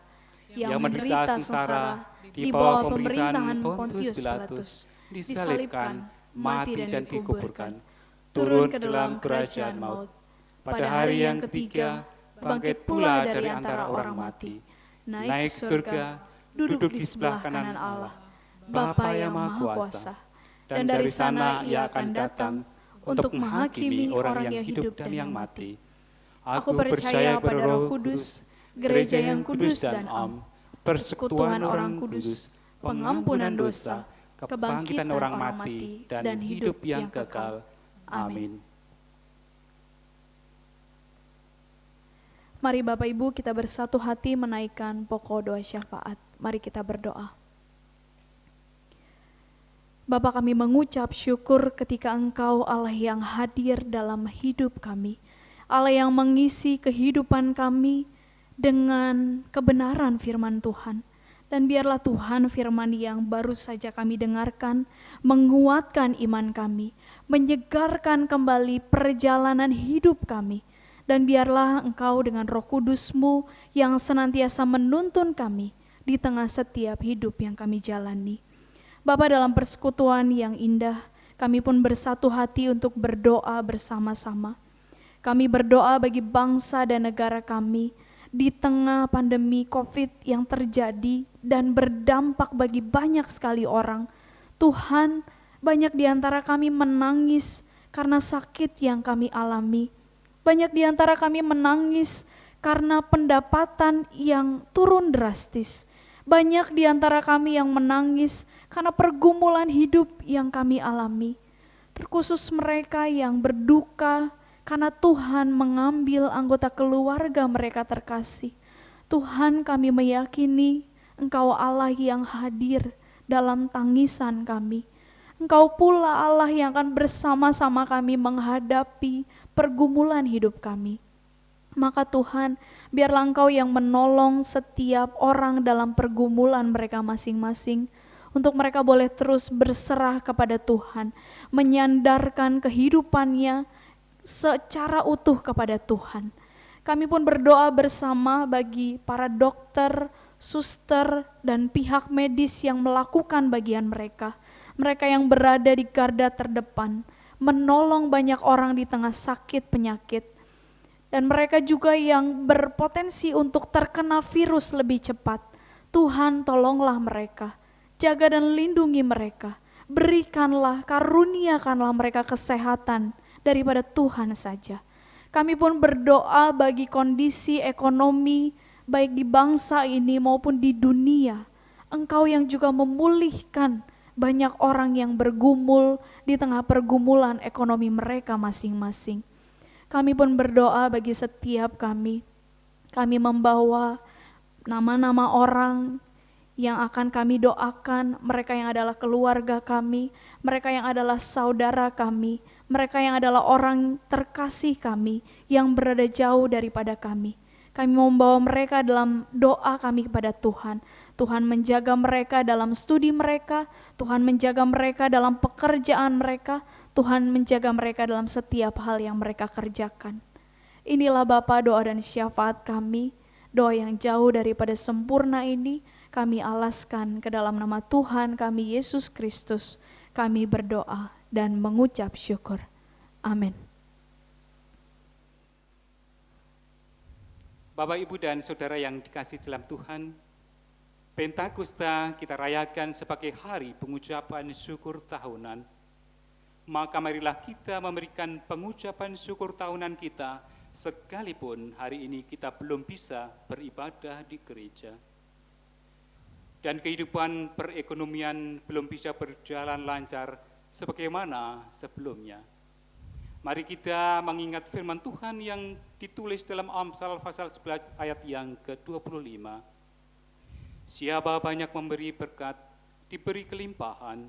yang menderita sengsara di bawah pemerintahan Pontius Pilatus, disalibkan, mati dan dikuburkan, turun ke dalam kerajaan maut. Pada hari yang ketiga, bangkit pula dari antara orang mati, naik surga, duduk di sebelah kanan Allah, Bapa yang Maha Kuasa. Dan dari sana Ia akan datang untuk menghakimi orang yang hidup dan yang mati. Aku percaya pada Roh Kudus, gereja yang kudus dan am, persekutuan orang kudus, pengampunan dosa, kebangkitan orang mati, dan hidup yang kekal. Amin. Mari Bapak Ibu kita bersatu hati menaikkan pokok doa syafaat. Mari kita berdoa. Bapa, kami mengucap syukur ketika Engkau Allah yang hadir dalam hidup kami, Allah yang mengisi kehidupan kami dengan kebenaran firman Tuhan. Dan biarlah Tuhan firman yang baru saja kami dengarkan menguatkan iman kami, menyegarkan kembali perjalanan hidup kami. Dan biarlah Engkau dengan Roh Kudus-Mu yang senantiasa menuntun kami di tengah setiap hidup yang kami jalani. Bapa, dalam persekutuan yang indah, kami pun bersatu hati untuk berdoa bersama-sama. Kami berdoa bagi bangsa dan negara kami di tengah pandemi COVID yang terjadi dan berdampak bagi banyak sekali orang. Tuhan, banyak di antara kami menangis karena sakit yang kami alami. Banyak di antara kami menangis karena pendapatan yang turun drastis. Banyak di antara kami yang menangis karena pergumulan hidup yang kami alami. Terkhusus mereka yang berduka karena Tuhan mengambil anggota keluarga mereka terkasih. Tuhan, kami meyakini Engkau Allah yang hadir dalam tangisan kami. Engkau pula Allah yang akan bersama-sama kami menghadapi pergumulan hidup kami. Maka Tuhan, biarlah Engkau yang menolong setiap orang dalam pergumulan mereka masing-masing, untuk mereka boleh terus berserah kepada Tuhan, menyandarkan kehidupannya secara utuh kepada Tuhan. Kami pun berdoa bersama bagi para dokter, suster, dan pihak medis yang melakukan bagian mereka. Mereka yang berada di garda terdepan, menolong banyak orang di tengah sakit penyakit. Dan mereka juga yang berpotensi untuk terkena virus lebih cepat. Tuhan, tolonglah mereka, jaga dan lindungi mereka. Berikanlah, karuniakanlah mereka kesehatan daripada Tuhan saja. Kami pun berdoa bagi kondisi ekonomi, baik di bangsa ini maupun di dunia. Engkau yang juga memulihkan banyak orang yang bergumul di tengah pergumulan ekonomi mereka masing-masing. Kami pun berdoa bagi setiap kami. Kami membawa nama-nama orang yang akan kami doakan, mereka yang adalah keluarga kami, mereka yang adalah saudara kami, mereka yang adalah orang terkasih kami yang berada jauh daripada kami. Kami membawa mereka dalam doa kami kepada Tuhan. Tuhan menjaga mereka dalam studi mereka, Tuhan menjaga mereka dalam pekerjaan mereka, Tuhan menjaga mereka dalam setiap hal yang mereka kerjakan. Inilah Bapa doa dan syafaat kami, doa yang jauh daripada sempurna ini, kami alaskan ke dalam nama Tuhan kami Yesus Kristus. Kami berdoa dan mengucap syukur. Amin. Bapak, Ibu, dan Saudara yang dikasihi dalam Tuhan, Pentakosta kita rayakan sebagai hari pengucapan syukur tahunan. Maka marilah kita memberikan pengucapan syukur tahunan kita, sekalipun hari ini kita belum bisa beribadah di gereja. Dan kehidupan perekonomian belum bisa berjalan lancar sebagaimana sebelumnya. Mari kita mengingat firman Tuhan yang ditulis dalam Amsal pasal 11 ayat yang ke-25. Siapa banyak memberi berkat, diberi kelimpahan.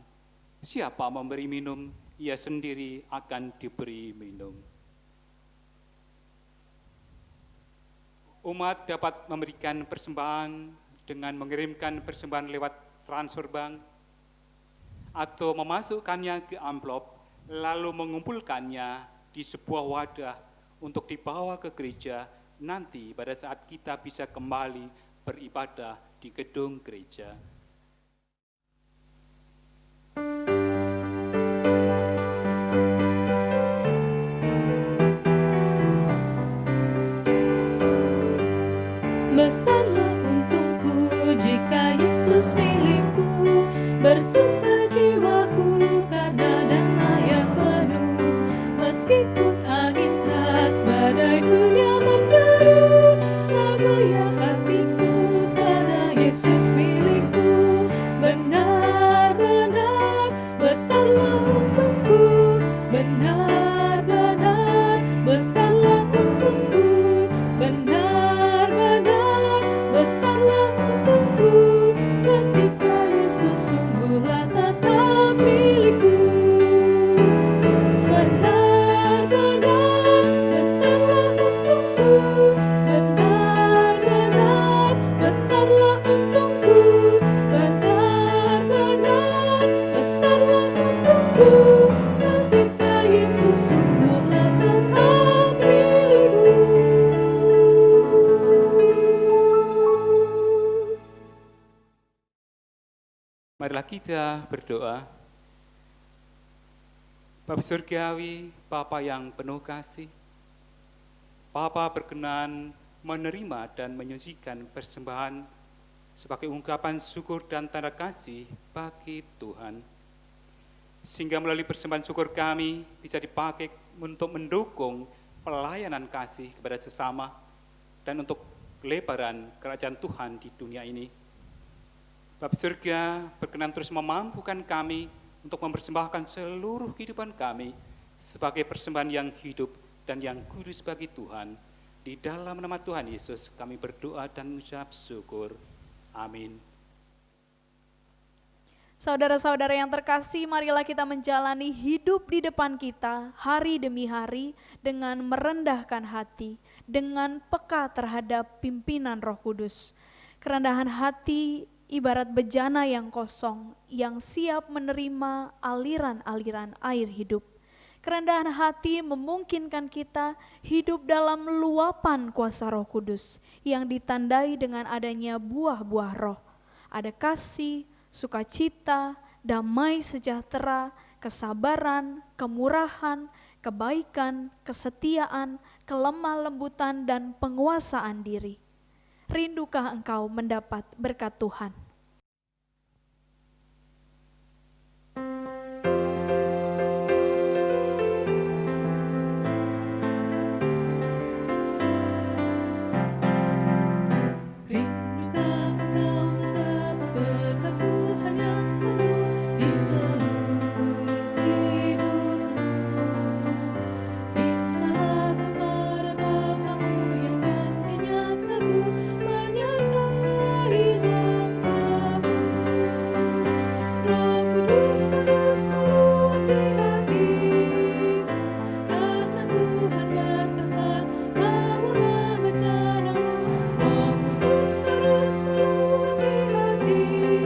Siapa memberi minum, ia sendiri akan diberi minum. Umat dapat memberikan persembahan dengan mengirimkan persembahan lewat transfer bank atau memasukkannya ke amplop lalu mengumpulkannya di sebuah wadah untuk dibawa ke gereja nanti pada saat kita bisa kembali beribadah di gedung gereja. Besarlah untungku jika Yesus milikku, bersuka jiwaku karena damai yang penuh. Meskipun angin keras badai dunia menderu, tak goyah hatiku karena Yesus milikku. Benar-benar besarlah untungku, benar-benar besarlah untungku, benar-benar besarlah untungku ketika Yesus sungguhlah tetap milikku. Benar-benar besarlah untungku, benar-benar besarlah untungku, benar-benar besarlah untungku ketika Yesus sungguhlah tetap milikku. Marilah kita berdoa. Bapa Surgawi, Bapa yang penuh kasih, Bapa berkenan menerima dan menyucikan persembahan sebagai ungkapan syukur dan tanda kasih bagi Tuhan. sehingga melalui persembahan syukur kami bisa dipakai untuk mendukung pelayanan kasih kepada sesama dan untuk lebaran kerajaan Tuhan di dunia ini. Bapa surga, berkenan terus memampukan kami untuk mempersembahkan seluruh kehidupan kami sebagai persembahan yang hidup dan yang kudus bagi Tuhan. Di dalam nama Tuhan Yesus kami berdoa dan mengucap syukur. Amin. Saudara-saudara yang terkasih, marilah kita menjalani hidup di depan kita hari demi hari dengan merendahkan hati, dengan peka terhadap pimpinan Roh Kudus. Kerendahan hati ibarat bejana yang kosong, yang siap menerima aliran-aliran air hidup. Kerendahan hati memungkinkan kita hidup dalam luapan kuasa Roh Kudus yang ditandai dengan adanya buah-buah roh. Ada kasih, sukacita, damai sejahtera, kesabaran, kemurahan, kebaikan, kesetiaan, kelemah lembutan, dan penguasaan diri. Rindukah engkau mendapat berkat Tuhan? Rindukah engkau mendapat berkat Tuhan yang penuh di seluruh hidupmu? Mintalah kepada Bapa-Mu yang janjinya teguh menyertai langkahmu. Roh Kudus terus meluapi hatimu, karena Tuhan berpesan, bawalah bencanamu. Roh Kudus terus meluapi hatimu,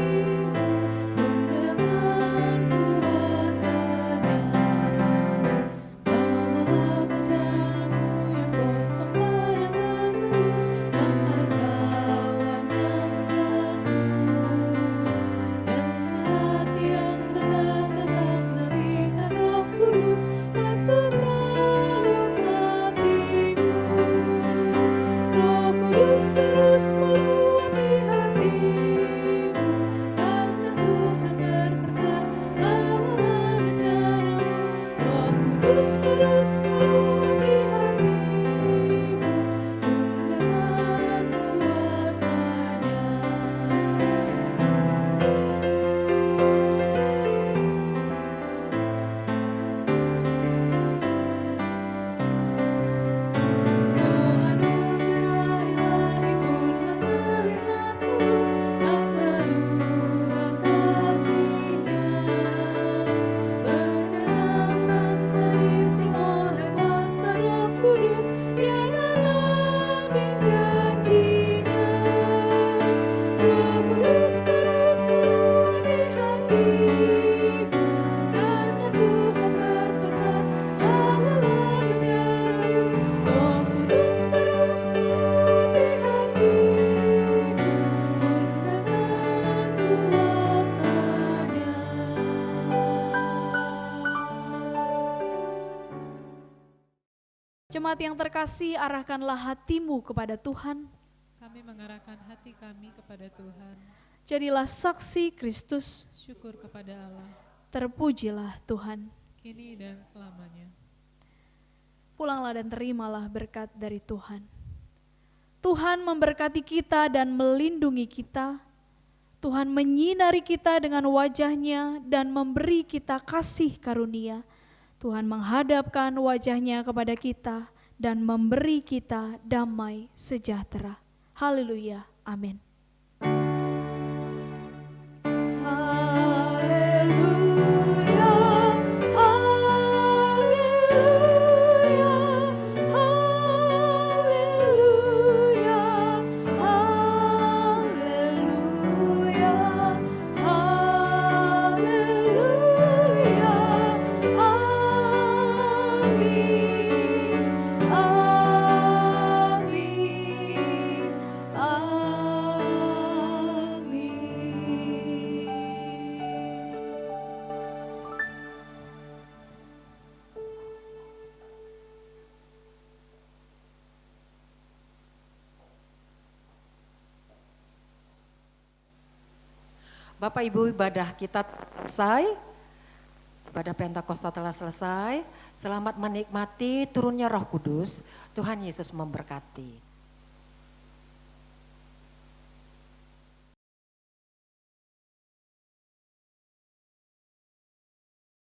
pun dengan kuasa-Nya. Bawalah bencanamu yang kosong dan menembus pangkauan yang lesu. Dengan hati yang rendah tegak menantikan Roh Kudus masuk dalam hatimu. Roh Kudus terus meluapi hatimu, karena Tuhan berpesan, bawalah bencanamu. Roh Kudus terus meluapi hatimu, pun dengan kuasa-Nya. Anugerah ilahi pun mengalirlah terus, tak berubah kasih-Nya. Berjalan terisi oleh kuasa Roh Kudus, Dia dalam janji-Nya. Roh Kudus terus meluapi hatimu, karena Tuhan berpesan, bawalah bencanamu. Roh Kudus terus meluapi hatimu, pun dengan kuasa-Nya. Jemaat yang terkasih, arahkanlah hatimu kepada Tuhan. Kami mengarahkan hati kami kepada Tuhan. Jadilah saksi Kristus, Syukur kepada Allah, terpujilah Tuhan. kini dan selamanya. Pulanglah dan terimalah berkat dari Tuhan. Tuhan memberkati kita dan melindungi kita. Tuhan menyinari kita dengan wajah-Nya dan memberi kita kasih karunia. Tuhan menghadapkan wajah-Nya kepada kita dan memberi kita damai sejahtera. Haleluya. Amin. Haleluya, haleluya, haleluya, haleluya, haleluya, amin, amin, amin. Bapak Ibu, ibadah kita selesai. Ibadah Pentakosta telah selesai. Selamat menikmati turunnya Roh Kudus. Tuhan Yesus memberkati.